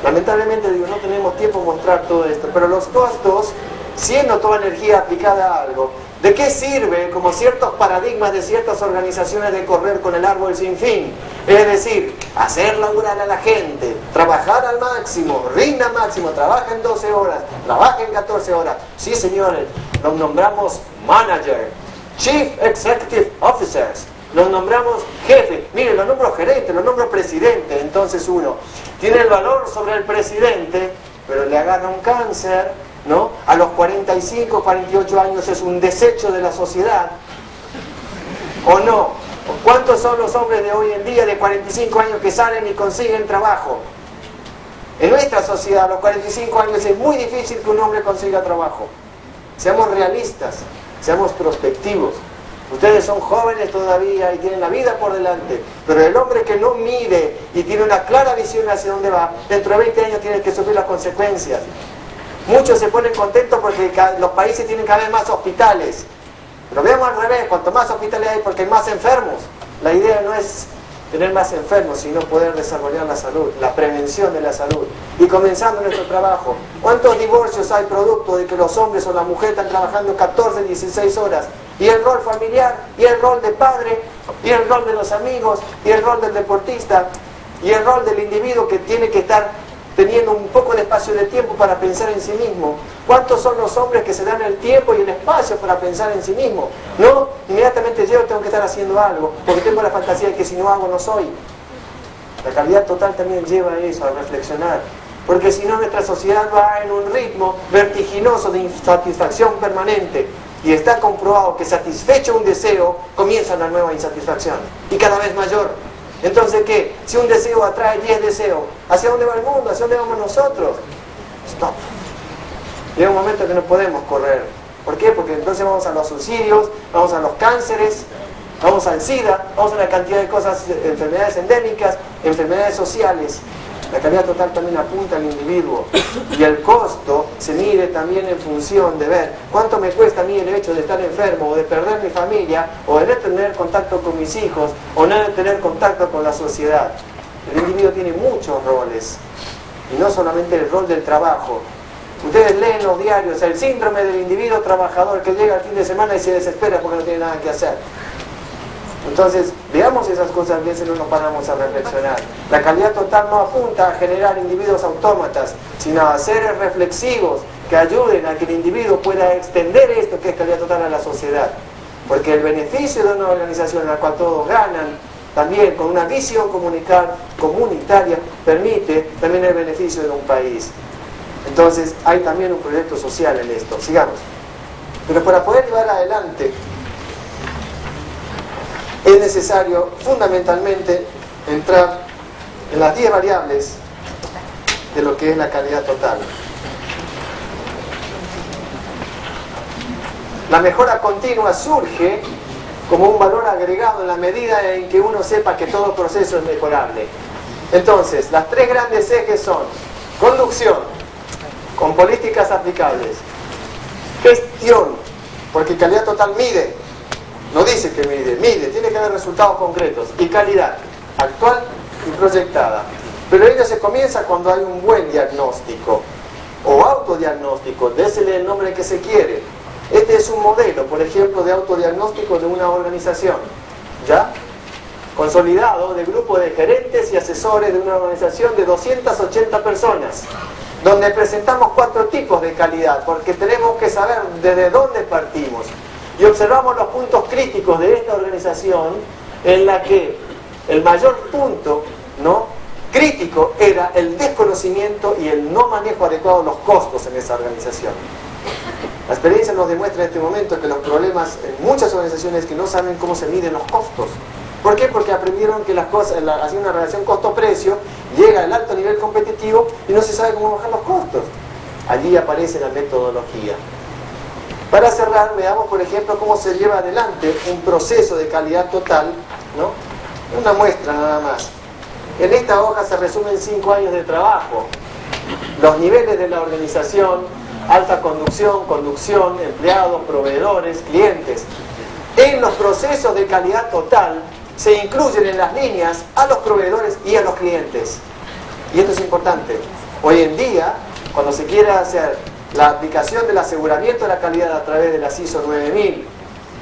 Lamentablemente, no tenemos tiempo de mostrar todo esto, pero los costos, siendo toda energía aplicada a algo, ¿de qué sirve, como ciertos paradigmas de ciertas organizaciones, de correr con el árbol sin fin? Es decir, hacer laburar a la gente, trabajar al máximo, rinda máximo, trabaja en 12 horas, trabaja en 14 horas. Sí, señores, los nombramos manager, chief executive officers, los nombramos jefe. Miren, los nombro gerente, los nombro presidente. Entonces uno tiene el valor sobre el presidente, pero le agarra un cáncer ¿no? A los 45, 48 años es un desecho de la sociedad, ¿o no? ¿Cuántos son los hombres de hoy en día de 45 años que salen y consiguen trabajo? En nuestra sociedad a los 45 años es muy difícil que un hombre consiga trabajo. Seamos realistas, seamos prospectivos. Ustedes son jóvenes todavía y tienen la vida por delante, pero el hombre que no mide y tiene una clara visión hacia dónde va, dentro de 20 años tiene que sufrir las consecuencias. Muchos se ponen contentos porque los países tienen cada vez más hospitales, pero veamos al revés, cuanto más hospitales hay porque hay más enfermos. La idea no es tener más enfermos, sino poder desarrollar la salud, la prevención de la salud. Y comenzando nuestro trabajo, ¿cuántos divorcios hay producto de que los hombres o la mujer están trabajando 14, 16 horas? Y el rol familiar, y el rol de padre, y el rol de los amigos, y el rol del deportista, y el rol del individuo que tiene que estar teniendo un poco de espacio de tiempo para pensar en sí mismo. ¿Cuántos son los hombres que se dan el tiempo y el espacio para pensar en sí mismo? No, inmediatamente yo tengo que estar haciendo algo, porque tengo la fantasía de que si no hago no soy. La calidad total también lleva a eso, a reflexionar. Porque si no nuestra sociedad va en un ritmo vertiginoso de insatisfacción permanente. Y está comprobado que satisfecho un deseo, comienza una nueva insatisfacción. Y cada vez mayor. Entonces, ¿qué? Si un deseo atrae 10 deseos, ¿hacia dónde va el mundo? ¿Hacia dónde vamos nosotros? Stop. Llega un momento que no podemos correr. ¿Por qué? Porque entonces vamos a los suicidios, vamos a los cánceres, vamos al SIDA, vamos a una cantidad de cosas, enfermedades endémicas, enfermedades sociales. La calidad total también apunta al individuo. Y el costo se mide también en función de ver cuánto me cuesta a mí el hecho de estar enfermo, o de perder mi familia, o de no tener contacto con mis hijos, o no de tener contacto con la sociedad. El individuo tiene muchos roles, y no solamente el rol del trabajo. Ustedes leen los diarios, el síndrome del individuo trabajador que llega al fin de semana y se desespera porque no tiene nada que hacer. Entonces, veamos esas cosas bien si no nos paramos a reflexionar. La calidad total no apunta a generar individuos autómatas, sino a seres reflexivos que ayuden a que el individuo pueda extender esto que es calidad total a la sociedad. Porque el beneficio de una organización en la cual todos ganan, también con una visión comunitaria, permite también el beneficio de un país. Entonces, hay también un proyecto social en esto. Sigamos. Pero para poder llevar adelante, es necesario fundamentalmente entrar en las 10 variables de lo que es la calidad total. La mejora continua surge como un valor agregado en la medida en que uno sepa que todo proceso es mejorable. Entonces, las 3 grandes ejes son conducción, con políticas aplicables, gestión, porque calidad total mide. No dice que mide, tiene que haber resultados concretos. Y calidad, actual y proyectada. Pero ello se comienza cuando hay un buen diagnóstico, o autodiagnóstico, désele el nombre que se quiere. Este es un modelo, por ejemplo, de autodiagnóstico de una organización, ¿ya? Consolidado de grupo de gerentes y asesores de una organización de 280 personas, donde presentamos 4 tipos de calidad, porque tenemos que saber desde dónde partimos. Y observamos los puntos críticos de esta organización, en la que el mayor punto, ¿no?, crítico era el desconocimiento y el no manejo adecuado de los costos en esa organización. La experiencia nos demuestra en este momento que los problemas en muchas organizaciones es que no saben cómo se miden los costos. ¿Por qué? Porque aprendieron que las cosas, haciendo una relación costo-precio, llega el alto nivel competitivo y no se sabe cómo bajar los costos. Allí aparece la metodología. Para cerrar, veamos por ejemplo cómo se lleva adelante un proceso de calidad total, ¿no? Una muestra nada más. En esta hoja se resumen 5 años de trabajo. Los niveles de la organización, alta conducción, empleados, proveedores, clientes. En los procesos de calidad total se incluyen en las líneas a los proveedores y a los clientes. Y esto es importante. Hoy en día, cuando se quiere hacer la aplicación del aseguramiento de la calidad a través de la ISO 9000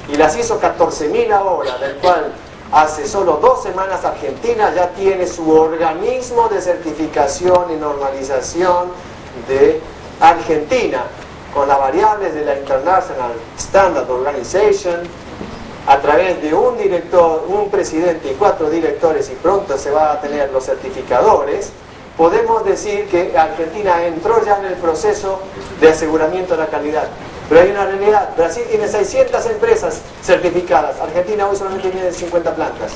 y la ISO 14000 ahora, del cual hace solo 2 semanas Argentina ya tiene su organismo de certificación y normalización de Argentina, con las variables de la International Standard Organization, a través de un director, un presidente y 4 directores, y pronto se va a tener los certificadores, podemos decir que Argentina entró ya en el proceso de aseguramiento de la calidad. Pero hay una realidad. Brasil tiene 600 empresas certificadas. Argentina hoy solamente tiene 50 plantas.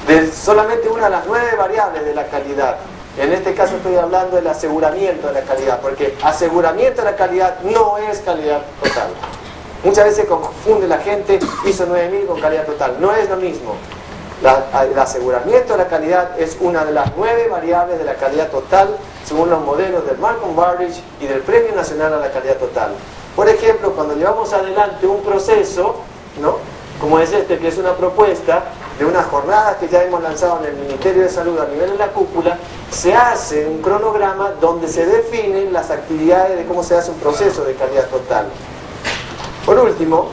De solamente una de las 9 variables de la calidad. En este caso estoy hablando del aseguramiento de la calidad, porque aseguramiento de la calidad no es calidad total. Muchas veces confunde la gente ISO 9000 con calidad total. No es lo mismo. El aseguramiento de la calidad es una de las 9 variables de la calidad total según los modelos del Malcolm Baldrige y del Premio Nacional a la Calidad Total. Por ejemplo, cuando llevamos adelante un proceso, ¿no?, como es este, que es una propuesta de unas jornadas que ya hemos lanzado en el Ministerio de Salud a nivel de la cúpula, se hace un cronograma donde se definen las actividades de cómo se hace un proceso de calidad total. Por último,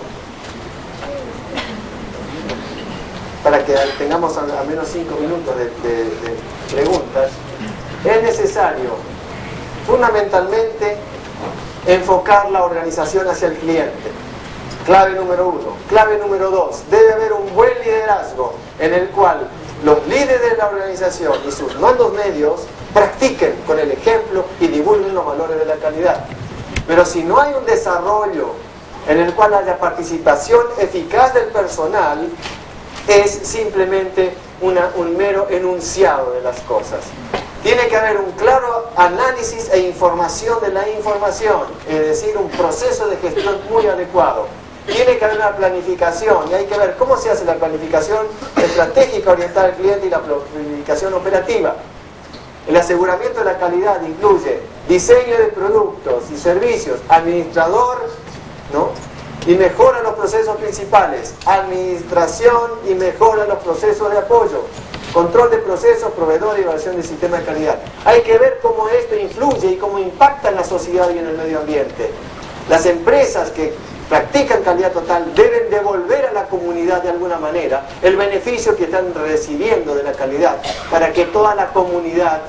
para que tengamos al menos 5 minutos de preguntas, es necesario fundamentalmente enfocar la organización hacia el cliente. Clave número 1. Clave número 2. Debe haber un buen liderazgo en el cual los líderes de la organización y sus mandos medios practiquen con el ejemplo y divulguen los valores de la calidad. Pero si no hay un desarrollo en el cual haya participación eficaz del personal, es simplemente un mero enunciado de las cosas. Tiene que haber un claro análisis e información de la información, es decir, un proceso de gestión muy adecuado. Tiene que haber una planificación y hay que ver cómo se hace la planificación estratégica orientada al cliente y la planificación operativa. El aseguramiento de la calidad incluye diseño de productos y servicios, administrador, ¿no?, y mejora los procesos principales, administración y mejora los procesos de apoyo, control de procesos, proveedor y evaluación del sistema de calidad. Hay que ver cómo esto influye y cómo impacta en la sociedad y en el medio ambiente. Las empresas que practican calidad total deben devolver a la comunidad de alguna manera el beneficio que están recibiendo de la calidad, para que toda la comunidad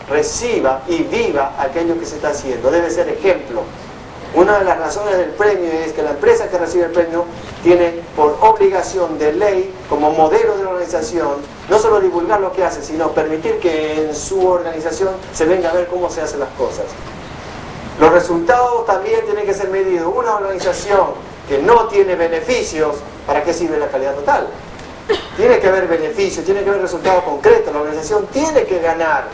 reciba y viva aquello que se está haciendo. Debe ser ejemplo. Una de las razones del premio es que la empresa que recibe el premio tiene por obligación de ley, como modelo de la organización, no solo divulgar lo que hace, sino permitir que en su organización se venga a ver cómo se hacen las cosas. Los resultados también tienen que ser medidos. Una organización que no tiene beneficios, ¿para qué sirve la calidad total? Tiene que haber beneficios, tiene que haber resultados concretos. La organización tiene que ganar.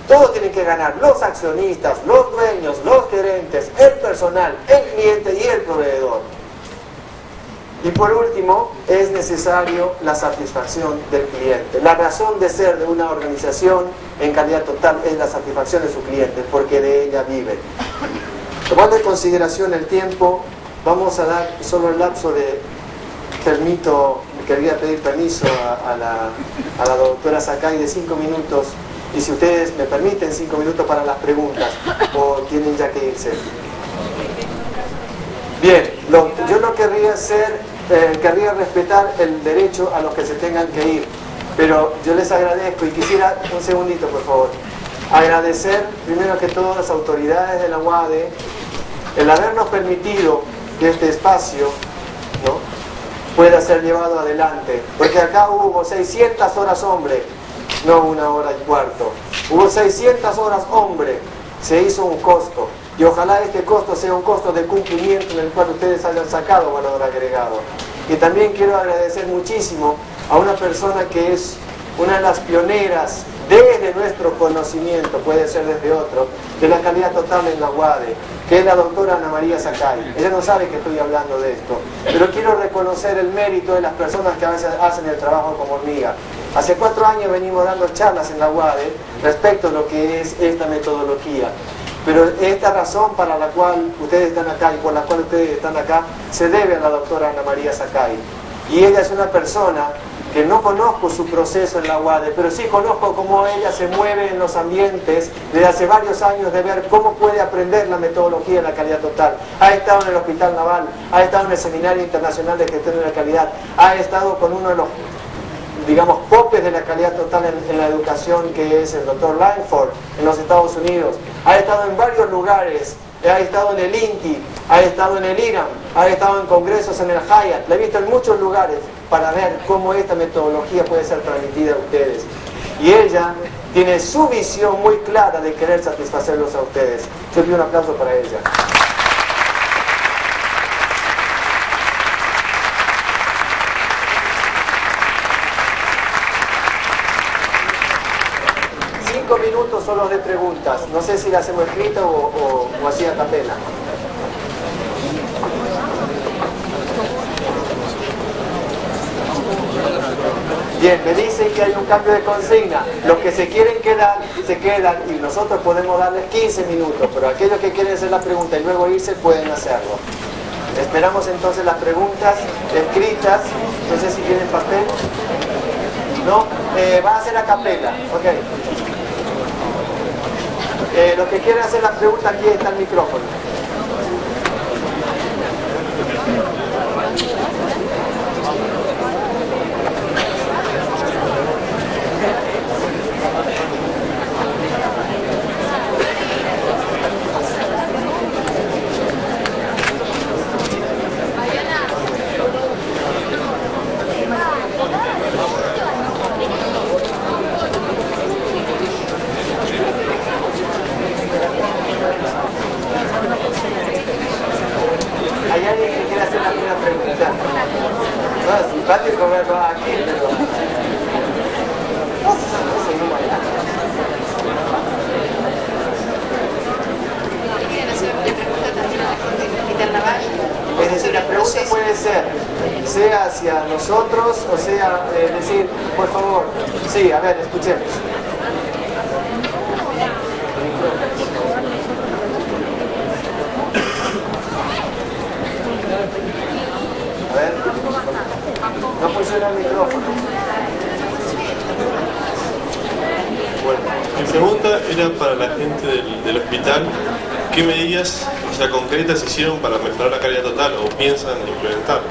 Todos tienen que ganar, los accionistas, los dueños, los gerentes, el personal, el cliente y el proveedor. Y por último, es necesario la satisfacción del cliente. La razón de ser de una organización en calidad total es la satisfacción de sus clientes, porque de ella viven. Tomando en consideración el tiempo, vamos a dar solo el lapso de... Quería pedir permiso a la doctora Sakai de 5 minutos. Y si ustedes me permiten 5 minutos para las preguntas, o tienen ya que irse. Bien, yo no querría querría respetar el derecho a los que se tengan que ir, pero yo les agradezco y quisiera, un segundito por favor, agradecer primero que todo a las autoridades de la UADE el habernos permitido que este espacio, ¿no?, pueda ser llevado adelante, porque acá hubo 600 horas hombre, no 1 hora y cuarto. Hubo 600 horas hombre, se hizo un costo. Y ojalá este costo sea un costo de cumplimiento en el cual ustedes hayan sacado valor agregado. Y también quiero agradecer muchísimo a una persona que es una de las pioneras desde nuestro conocimiento, puede ser desde otro, de la calidad total en la UADE, que es la doctora Ana María Sakai. Ella no sabe que estoy hablando de esto, pero quiero reconocer el mérito de las personas que a veces hacen el trabajo como hormiga. Hace 4 años venimos dando charlas en la UADE respecto a lo que es esta metodología. Pero esta razón para la cual ustedes están acá y por la cual ustedes están acá se debe a la doctora Ana María Sakai. Y ella es una persona que no conozco su proceso en la UADE, pero sí conozco cómo ella se mueve en los ambientes desde hace varios años, de ver cómo puede aprender la metodología de la calidad total. Ha estado en el Hospital Naval, ha estado en el Seminario Internacional de Gestión de la Calidad, ha estado con uno de los, digamos, popes de la calidad total en la educación, que es el Dr. Langford en los Estados Unidos. Ha estado en varios lugares, ha estado en el INTI, ha estado en el IRAM, ha estado en congresos en el Hyatt, la he visto en muchos lugares para ver cómo esta metodología puede ser transmitida a ustedes. Y ella tiene su visión muy clara de querer satisfacerlos a ustedes. Yo pido un aplauso para ella. Minutos solo de preguntas. No sé si la hacemos escrita o así a capela. Bien, me dicen que hay un cambio de consigna. Los que se quieren quedar, se quedan y nosotros podemos darles 15 minutos, pero aquellos que quieren hacer la pregunta y luego irse pueden hacerlo. Esperamos entonces las preguntas escritas. No sé si tienen papel. No, va a ser a capela. Ok. Los que quieren hacer las preguntas, aquí está el micrófono. ¿Hay alguien que quiera hacer la primera pregunta? No, es simpático verlo aquí, pero... No seguimos allá. Es decir, la pregunta puede ser, sea hacia nosotros, o sea, decir, por favor, sí, a ver, escuchemos. A ver, no funciona el micrófono. Bueno, mi pregunta era para la gente del hospital. ¿Qué medidas, o sea, concretas hicieron para mejorar la calidad total o piensan implementar?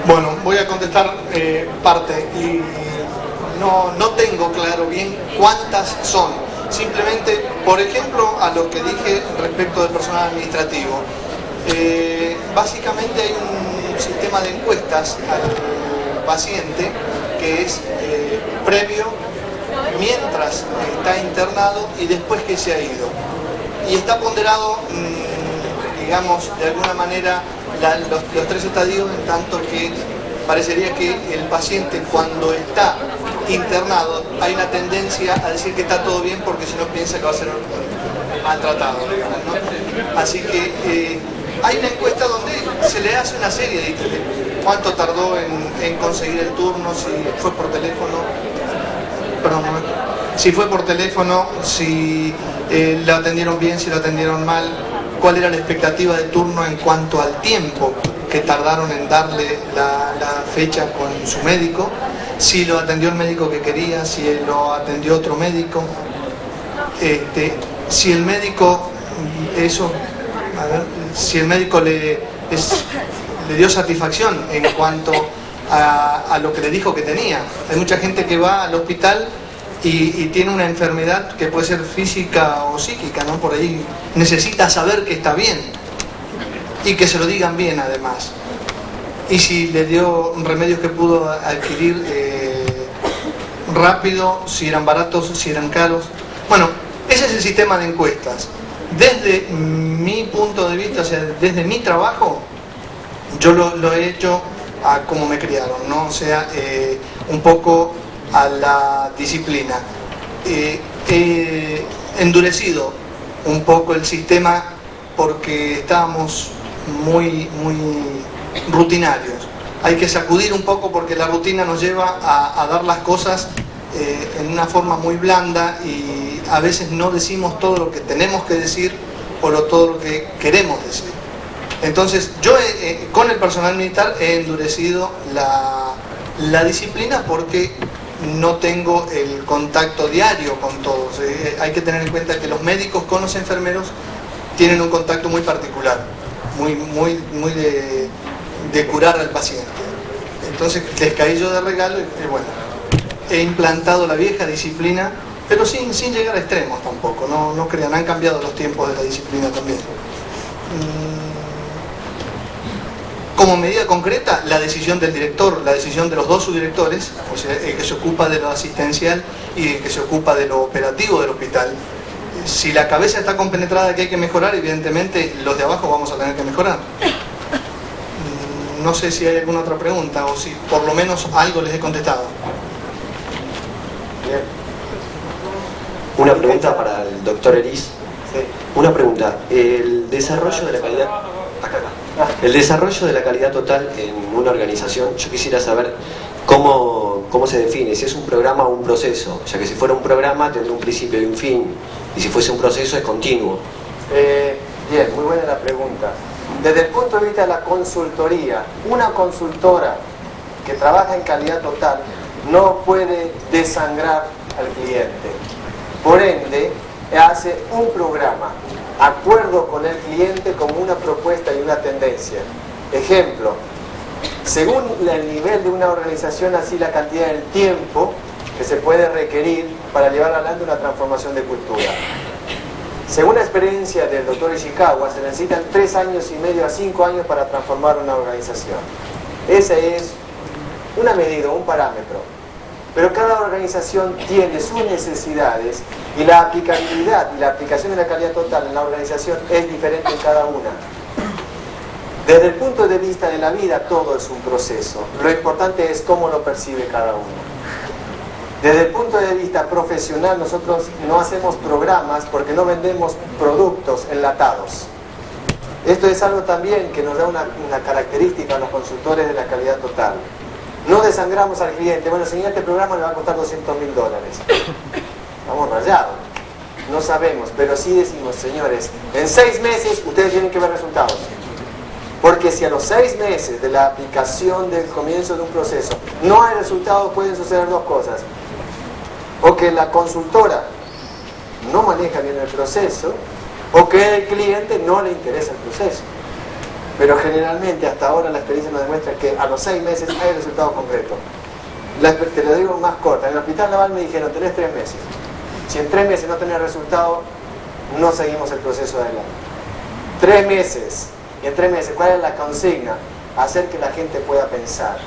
Bueno, voy a contestar parte y no tengo claro bien cuántas son. Simplemente, por ejemplo, a lo que dije respecto del personal administrativo. Básicamente hay un sistema de encuestas al paciente que es previo, mientras está internado y después que se ha ido. Y está ponderado, digamos, de alguna manera los tres estadios, en tanto que parecería que el paciente cuando está internado hay una tendencia a decir que está todo bien porque si no piensa que va a ser maltratado, digamos, ¿no? Así que hay una encuesta donde se le hace una serie de cuánto tardó en conseguir el turno, si fue por teléfono, si fue por teléfono, si lo atendieron bien, si lo atendieron mal, cuál era la expectativa de turno en cuanto al tiempo que tardaron en darle la fecha con su médico, si lo atendió el médico que quería, si lo atendió otro médico, si el médico, si el médico le dio satisfacción en cuanto a lo que le dijo que tenía. Hay mucha gente que va al hospital y tiene una enfermedad que puede ser física o psíquica, ¿no? Por ahí necesita saber que está bien y que se lo digan bien además. Y si le dio remedios que pudo adquirir rápido, si eran baratos, si eran caros. Bueno, ese es el sistema de encuestas. Desde mi punto de vista, o sea, desde mi trabajo, yo lo he hecho a como me criaron, ¿no? O sea, un poco a la disciplina. He endurecido un poco el sistema porque estábamos muy rutinarios. Hay que sacudir un poco porque la rutina nos lleva a dar las cosas en una forma muy blanda y a veces no decimos todo lo que tenemos que decir o todo lo que queremos decir. Entonces yo con el personal militar he endurecido la disciplina porque no tengo el contacto diario con todos. Hay que tener en cuenta que los médicos con los enfermeros tienen un contacto muy particular, muy de curar al paciente. Entonces les caí yo de regalo y bueno, he implantado la vieja disciplina, pero sin llegar a extremos tampoco, no crean, han cambiado los tiempos de la disciplina también. como medida concreta, la decisión del director, la decisión de los dos subdirectores, o sea, el que se ocupa de lo asistencial y el que se ocupa de lo operativo del hospital. Si la cabeza está compenetrada que hay que mejorar, evidentemente los de abajo vamos a tener que mejorar. No sé si hay alguna otra pregunta o si por lo menos algo les he contestado. Bien. Una pregunta para el doctor Eris. Sí. Una pregunta. El desarrollo de la calidad... El desarrollo de la calidad total en una organización, yo quisiera saber cómo se define, si es un programa o un proceso, ya que si fuera un programa tendría un principio y un fin, y si fuese un proceso es continuo. Bien, muy buena la pregunta. Desde el punto de vista de la consultoría, una consultora que trabaja en calidad total no puede desangrar al cliente. Por ende, hace un programa, acuerdo con el cliente como una propuesta y una tendencia. Ejemplo, según el nivel de una organización, así la cantidad del tiempo que se puede requerir para llevar adelante una transformación de cultura. Según la experiencia del doctor Ishikawa, se necesitan 3 años y medio a 5 años para transformar una organización. Ese es una medida, un parámetro. Pero cada organización tiene sus necesidades y la aplicabilidad y la aplicación de la calidad total en la organización es diferente en cada una. Desde el punto de vista de la vida, todo es un proceso. Lo importante es cómo lo percibe cada uno. Desde el punto de vista profesional, nosotros no hacemos programas porque no vendemos productos enlatados. Esto es algo también que nos da una característica a los consultores de la calidad total. No desangramos al cliente. Bueno, señor, este programa le va a costar $200.000. Vamos rayados. No sabemos, pero sí decimos, señores, en 6 meses ustedes tienen que ver resultados. Porque si a los 6 meses de la aplicación del comienzo de un proceso no hay resultados, pueden suceder 2 cosas. O que la consultora no maneja bien el proceso, o que el cliente no le interesa el proceso. Pero generalmente, hasta ahora, la experiencia nos demuestra que a los 6 meses hay resultados concretos. Te lo digo más corta. En el Hospital Naval me dijeron, tenés 3 meses. Si en 3 meses no tenés resultado, no seguimos el proceso adelante. 3 meses. Y en 3 meses, ¿cuál es la consigna? Hacer que la gente pueda pensar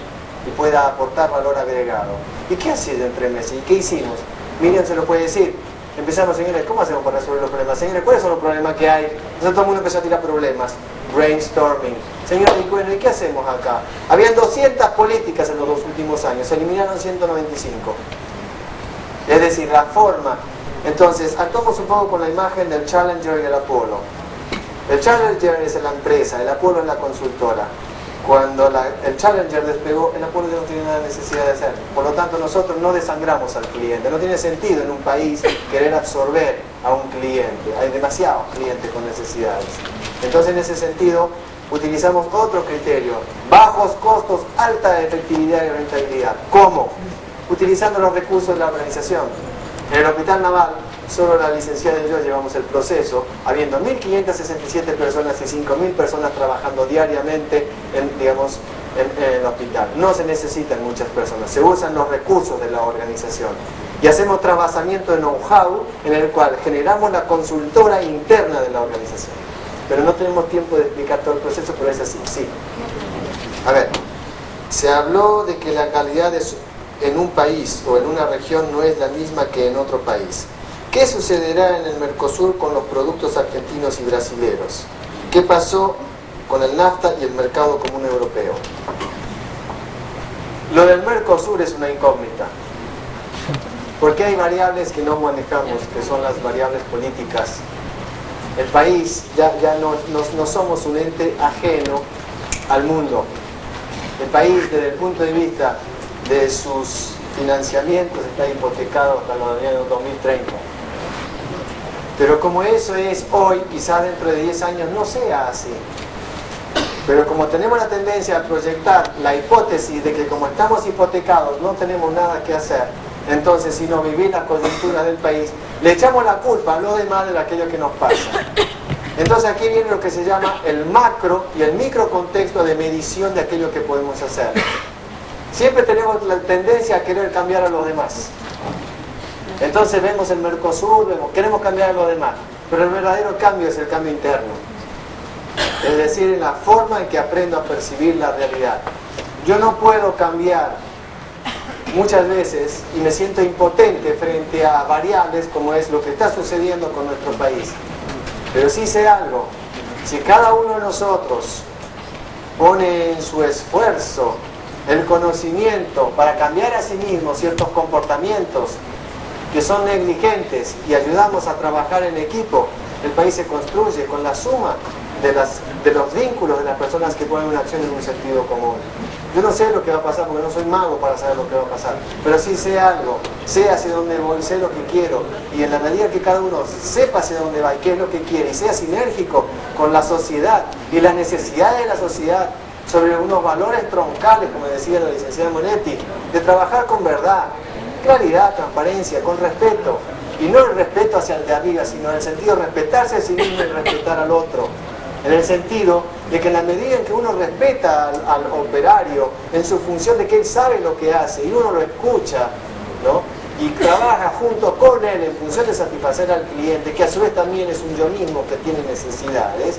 y pueda aportar valor agregado. ¿Y qué ha sido en 3 meses? ¿Y qué hicimos? Miriam se lo puede decir. Empezamos, señores, ¿cómo hacemos para resolver los problemas? Señores, ¿cuáles son los problemas que hay? Entonces todo el mundo empezó a tirar problemas. Brainstorming. Señores, bueno, ¿y qué hacemos acá? Habían 200 políticas en los 2 últimos años, se eliminaron 195. Es decir, la forma. Entonces, actuamos un poco con la imagen del Challenger y del Apolo. El Challenger es la empresa, el Apolo es la consultora. Cuando el Challenger despegó, el Apolo ya no tiene nada de necesidad de hacer. Por lo tanto, nosotros no desangramos al cliente. No tiene sentido en un país querer absorber a un cliente. Hay demasiados clientes con necesidades. Entonces, en ese sentido, utilizamos otro criterio. Bajos costos, alta efectividad y rentabilidad. ¿Cómo? Utilizando los recursos de la organización. En el Hospital Naval, solo la licenciada y yo llevamos el proceso, habiendo 1.567 personas y 5.000 personas trabajando diariamente en el hospital. No se necesitan muchas personas, se usan los recursos de la organización. Y hacemos trasvasamiento de know-how en el cual generamos la consultora interna de la organización. Pero no tenemos tiempo de explicar todo el proceso, pero es así, sí. A ver, se habló de que la calidad en un país o en una región no es la misma que en otro país. ¿Qué sucederá en el Mercosur con los productos argentinos y brasileros? ¿Qué pasó con el NAFTA y el mercado común europeo? Lo del Mercosur es una incógnita, porque hay variables que no manejamos, que son las variables políticas. El país ya no somos un ente ajeno al mundo. El país, desde el punto de vista de sus financiamientos, está hipotecado hasta los años 2030. Pero como eso es hoy, quizás dentro de 10 años no sea así. Pero como tenemos la tendencia a proyectar la hipótesis de que como estamos hipotecados no tenemos nada que hacer, entonces si no vivir las coyunturas del país, le echamos la culpa a los demás de aquello que nos pasa. Entonces aquí viene lo que se llama el macro y el micro contexto de medición de aquello que podemos hacer. Siempre tenemos la tendencia a querer cambiar a los demás. Entonces vemos el Mercosur, queremos cambiar a los demás, pero el verdadero cambio es el cambio interno. es decir, en la forma en que aprendo a percibir la realidad. Yo no puedo cambiar muchas veces y me siento impotente frente a variables como es lo que está sucediendo con nuestro país. Pero sí sé algo, si cada uno de nosotros pone en su esfuerzo el conocimiento para cambiar a sí mismo ciertos comportamientos que son negligentes y ayudamos a trabajar en equipo, el país se construye con la suma de los vínculos de las personas que ponen una acción en un sentido común. Yo no sé lo que va a pasar porque no soy mago para saber lo que va a pasar, pero sí sé algo, sé hacia dónde voy, sé lo que quiero, y en la medida que cada uno sepa hacia dónde va y qué es lo que quiere y sea sinérgico con la sociedad y las necesidades de la sociedad sobre unos valores troncales, como decía la licenciada Monetti, de trabajar con verdad, claridad, transparencia, con respeto, y no el respeto hacia el de arriba, sino en el sentido de respetarse a sí mismo y respetar al otro. En el sentido de que en la medida en que uno respeta al operario en su función de que él sabe lo que hace y uno lo escucha, ¿no? Y trabaja junto con él en función de satisfacer al cliente, que a su vez también es un yo mismo que tiene necesidades,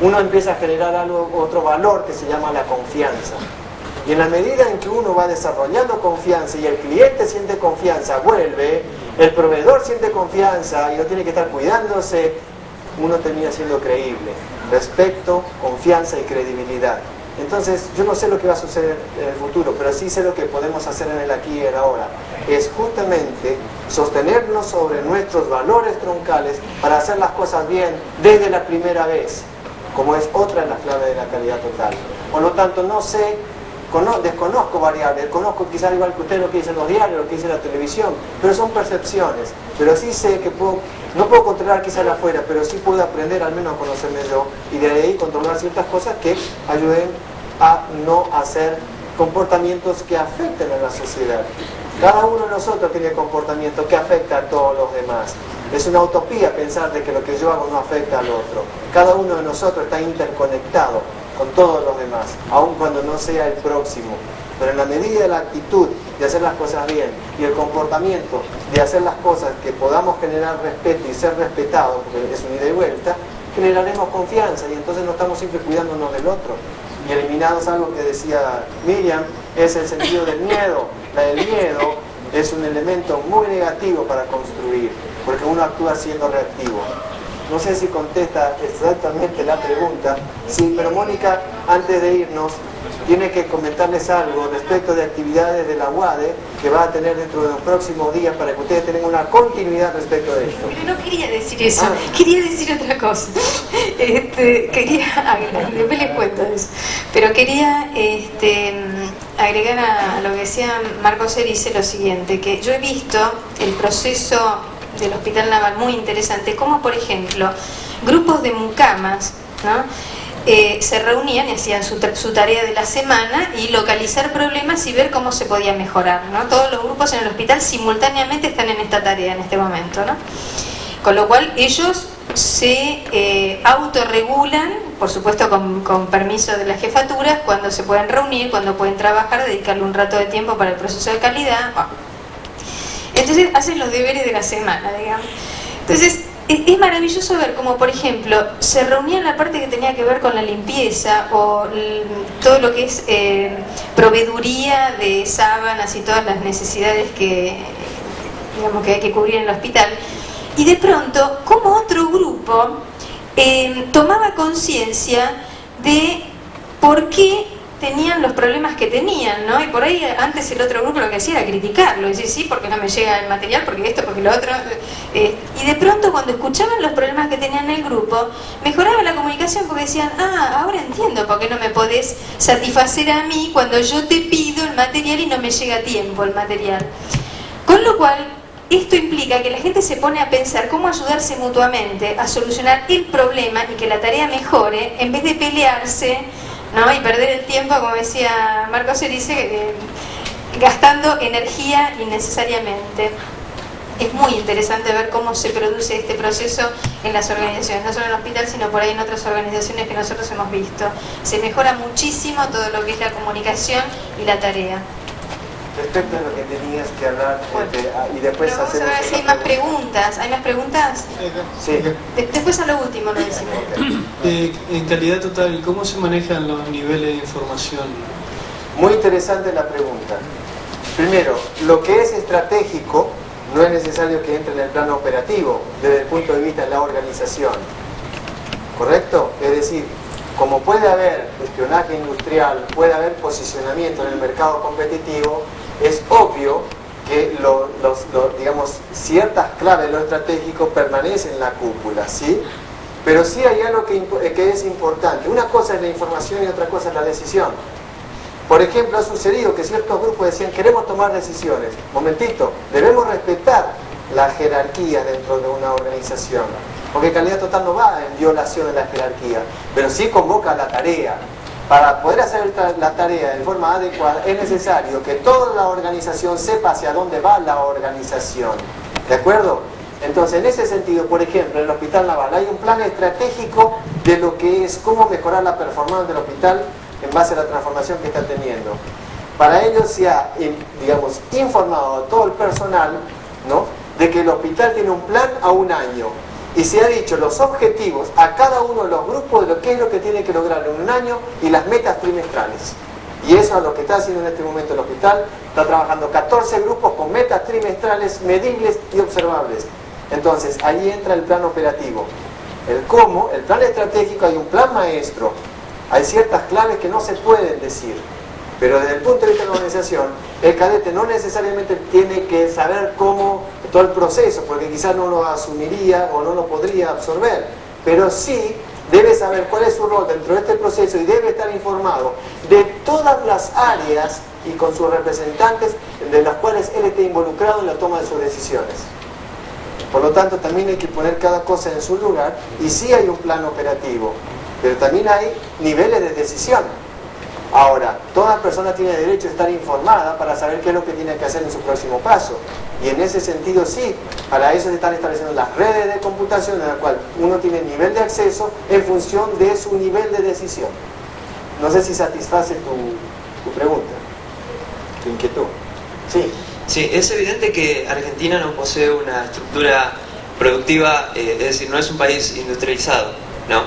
uno empieza a generar otro valor que se llama la confianza. Y en la medida en que uno va desarrollando confianza y el cliente siente confianza, vuelve, el proveedor siente confianza y no tiene que estar cuidándose, uno termina siendo creíble. Respeto, confianza y credibilidad. Entonces, yo no sé lo que va a suceder en el futuro, pero sí sé lo que podemos hacer en el aquí y el ahora. Es justamente sostenernos sobre nuestros valores troncales para hacer las cosas bien desde la primera vez, como es otra de las claves de la calidad total. Por lo tanto, no sé, desconozco variables, conozco quizás igual que usted lo que dicen los diarios, lo que dice la televisión, pero son percepciones. Pero sí sé que no puedo controlar quizás la afuera, pero sí puedo aprender al menos a conocerme yo y de ahí controlar ciertas cosas que ayuden a no hacer comportamientos que afecten a la sociedad. Cada uno de nosotros tiene comportamientos que afecta a todos los demás. Es una utopía pensar de que lo que yo hago no afecta al otro. Cada uno de nosotros está interconectado con todos los demás, aun cuando no sea el próximo. Pero en la medida de la actitud de hacer las cosas bien y el comportamiento de hacer las cosas que podamos generar respeto y ser respetados, porque es un ida y vuelta, generaremos confianza y entonces no estamos siempre cuidándonos del otro. Y eliminados algo que decía Miriam, es el sentido del miedo. El miedo es un elemento muy negativo para construir, porque uno actúa siendo reactivo. No sé si contesta exactamente la pregunta, sí, pero Mónica, antes de irnos, tiene que comentarles algo respecto de actividades de la UADE que va a tener dentro de los próximos días para que ustedes tengan una continuidad respecto de esto. Pero no quería decir eso, quería decir otra cosa. Después les cuento eso. Pero quería agregar a lo que decía Marcos Erice lo siguiente, que yo he visto el proceso del Hospital Naval muy interesante, como por ejemplo grupos de mucamas, ¿no? Se reunían y hacían su tarea de la semana y localizar problemas y ver cómo se podía mejorar, ¿no? Todos los grupos en el hospital simultáneamente están en esta tarea en este momento, ¿no? Con lo cual ellos se autorregulan, por supuesto con permiso de las jefaturas, cuando se pueden reunir, cuando pueden trabajar, dedicarle un rato de tiempo para el proceso de calidad. Entonces hacen los deberes de la semana, digamos. Entonces es maravilloso ver cómo, por ejemplo, se reunían la parte que tenía que ver con la limpieza o todo lo que es proveeduría de sábanas y todas las necesidades que hay que cubrir en el hospital. Y de pronto, como otro grupo tomaba conciencia de por qué tenían los problemas que tenían, ¿no? Y por ahí antes el otro grupo lo que hacía era criticarlo, decir sí, porque no me llega el material, porque esto, porque lo otro. Y de pronto cuando escuchaban los problemas que tenían el grupo, mejoraba la comunicación porque decían, ahora entiendo por qué no me podés satisfacer a mí cuando yo te pido el material y no me llega a tiempo el material. Con lo cual, esto implica que la gente se pone a pensar cómo ayudarse mutuamente a solucionar el problema y que la tarea mejore, en vez de pelearse, ¿no? Y perder el tiempo, como decía Marcos Erice, gastando energía innecesariamente. Es muy interesante ver cómo se produce este proceso en las organizaciones, no solo en el hospital, sino por ahí en otras organizaciones que nosotros hemos visto. Se mejora muchísimo todo lo que es la comunicación y la tarea. respecto de lo que tenías que hablar y después Pero vamos a hacemos ver si hay más preguntas. ¿Hay más preguntas? Sí. Después a lo último lo decimos. En calidad total, ¿cómo se manejan los niveles de información? Muy interesante la pregunta. Primero, lo que es estratégico no es necesario que entre en el plano operativo desde el punto de vista de la organización. ¿Correcto? Es decir, como puede haber espionaje industrial, puede haber posicionamiento en el mercado competitivo, es obvio que digamos, ciertas claves de lo estratégico permanecen en la cúpula, ¿sí? Pero sí hay algo que es importante. Una cosa es la información y otra cosa es la decisión. Por ejemplo, ha sucedido que ciertos grupos decían, queremos tomar decisiones. Momentito, debemos respetar la jerarquía dentro de una organización. Porque calidad total no va en violación de la jerarquía, pero sí convoca la tarea. Para poder hacer la tarea de forma adecuada es necesario que toda la organización sepa hacia dónde va la organización. ¿De acuerdo? Entonces, en ese sentido, por ejemplo, en el Hospital Naval hay un plan estratégico de lo que es cómo mejorar la performance del hospital en base a la transformación que está teniendo. Para ello se ha, digamos, informado a todo el personal, ¿no?, de que el hospital tiene un plan a un año. Y se ha dicho los objetivos a cada uno de los grupos de lo que es lo que tiene que lograr en un año y las metas trimestrales. Y eso es lo que está haciendo en este momento el hospital. Está trabajando 14 grupos con metas trimestrales medibles y observables. Entonces, ahí entra el plan operativo. El cómo, el plan estratégico, hay un plan maestro. Hay ciertas claves que no se pueden decir. Pero desde el punto de vista de la organización, el cadete no necesariamente tiene que saber cómo todo el proceso, porque quizás no lo asumiría o no lo podría absorber, pero sí debe saber cuál es su rol dentro de este proceso y debe estar informado de todas las áreas y con sus representantes de las cuales él esté involucrado en la toma de sus decisiones. Por lo tanto, también hay que poner cada cosa en su lugar y sí hay un plan operativo, pero también hay niveles de decisión. Ahora, toda persona tiene derecho a estar informada para saber qué es lo que tiene que hacer en su próximo paso. Y en ese sentido sí, para eso se están estableciendo las redes de computación en la cual uno tiene nivel de acceso en función de su nivel de decisión. No sé si satisface tu pregunta, tu inquietud. Sí. Sí, es evidente que Argentina no posee una estructura productiva, es decir, no es un país industrializado, ¿no?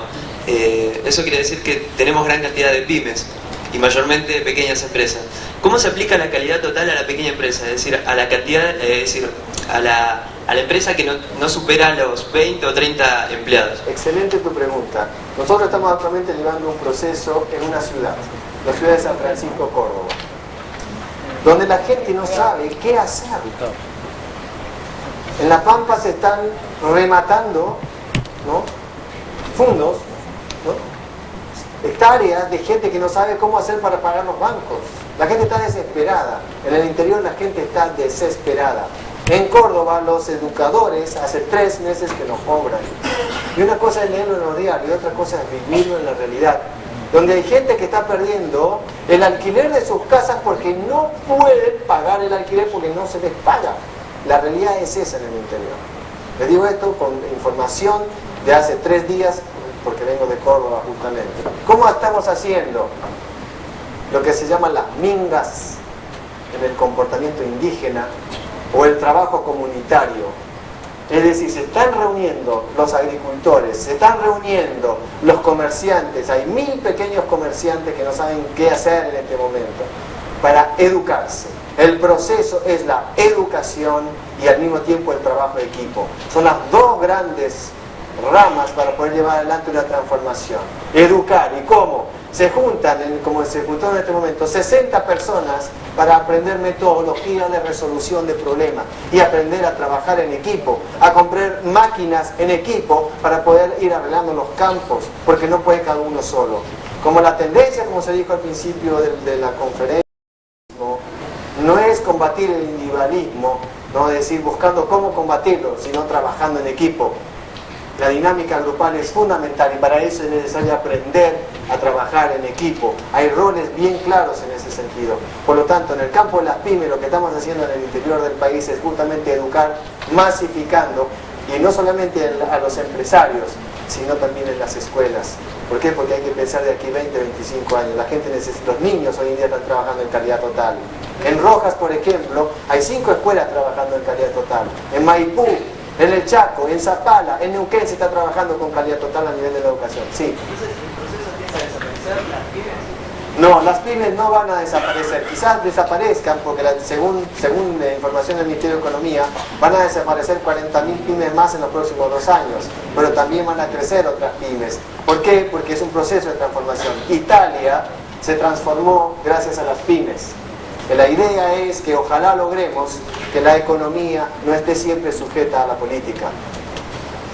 Eso quiere decir que tenemos gran cantidad de pymes y mayormente pequeñas empresas. ¿Cómo se aplica la calidad total a la pequeña empresa? Es decir, a la cantidad, a la empresa que no supera los 20 o 30 empleados. Excelente tu pregunta. Nosotros estamos actualmente llevando un proceso en una ciudad, la ciudad de San Francisco, Córdoba, donde la gente no sabe qué hacer. En La Pampa se están rematando, ¿no?, fundos, ¿no?, hectáreas de gente que no sabe cómo hacer para pagar los bancos. La gente está desesperada. En el interior la gente está desesperada. En Córdoba los educadores hace 3 meses que no cobran. Y una cosa es leerlo en los diarios y otra cosa es vivirlo en la realidad. Donde hay gente que está perdiendo el alquiler de sus casas porque no pueden pagar el alquiler porque no se les paga. La realidad es esa en el interior. Les digo esto con información de hace 3 días porque vengo de Córdoba justamente. ¿Cómo estamos haciendo lo que se llaman las mingas en el comportamiento indígena o el trabajo comunitario? Es decir, se están reuniendo los agricultores, se están reuniendo los comerciantes, hay 1000 pequeños comerciantes que no saben qué hacer en este momento, para educarse. El proceso es la educación y al mismo tiempo el trabajo de equipo. Son las 2 grandes ramas para poder llevar adelante una transformación. Educar. ¿Y cómo? Se juntan, como se juntó en este momento, 60 personas para aprender metodología de resolución de problemas y aprender a trabajar en equipo, a comprar máquinas en equipo para poder ir arreglando los campos, porque no puede cada uno solo. Como la tendencia, como se dijo al principio de la conferencia, no es combatir el individualismo, no es decir, buscando cómo combatirlo, sino trabajando en equipo. La dinámica grupal es fundamental y para eso es necesario aprender a trabajar en equipo. Hay roles bien claros en ese sentido. Por lo tanto, en el campo de las pymes, lo que estamos haciendo en el interior del país es justamente educar, masificando, y no solamente a los empresarios, sino también en las escuelas. ¿Por qué? Porque hay que pensar de aquí 20, 25 años. La gente necesita, los niños hoy en día están trabajando en calidad total. En Rojas, por ejemplo, hay 5 escuelas trabajando en calidad total. En Maipú, en el Chaco, en Zapala, en Neuquén se está trabajando con calidad total a nivel de la educación. Sí. No, las pymes no van a desaparecer. Quizás desaparezcan porque según la información del Ministerio de Economía van a desaparecer 40.000 pymes más en los próximos 2 años, pero también van a crecer otras pymes. ¿Por qué? Porque es un proceso de transformación. Italia se transformó gracias a las pymes. La idea es que ojalá logremos que la economía no esté siempre sujeta a la política.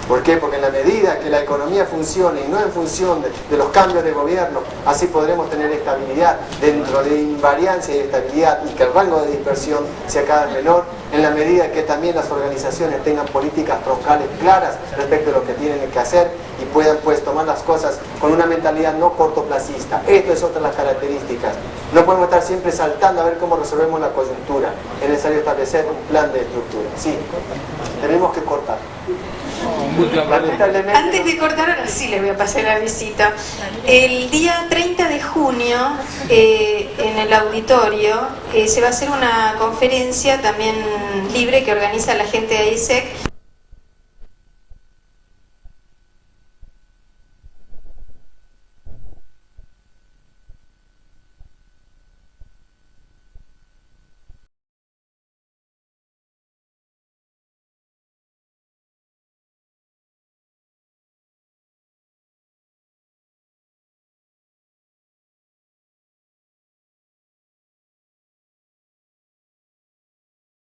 ¿Por qué? Porque en la medida que la economía funcione y no en función de los cambios de gobierno, así podremos tener estabilidad dentro de invariancia y estabilidad, y que el rango de dispersión sea cada vez menor, en la medida que también las organizaciones tengan políticas troncales claras respecto a lo que tienen que hacer y puedan pues tomar las cosas con una mentalidad no cortoplacista. Esto es otra de las características. No podemos estar siempre saltando a ver cómo resolvemos la coyuntura. Es necesario establecer un plan de estructura. Sí, tenemos que cortar. Antes de cortar, ahora sí les voy a pasar la visita. El día 30 de junio, en el auditorio, se va a hacer una conferencia también libre que organiza la gente de AIESEC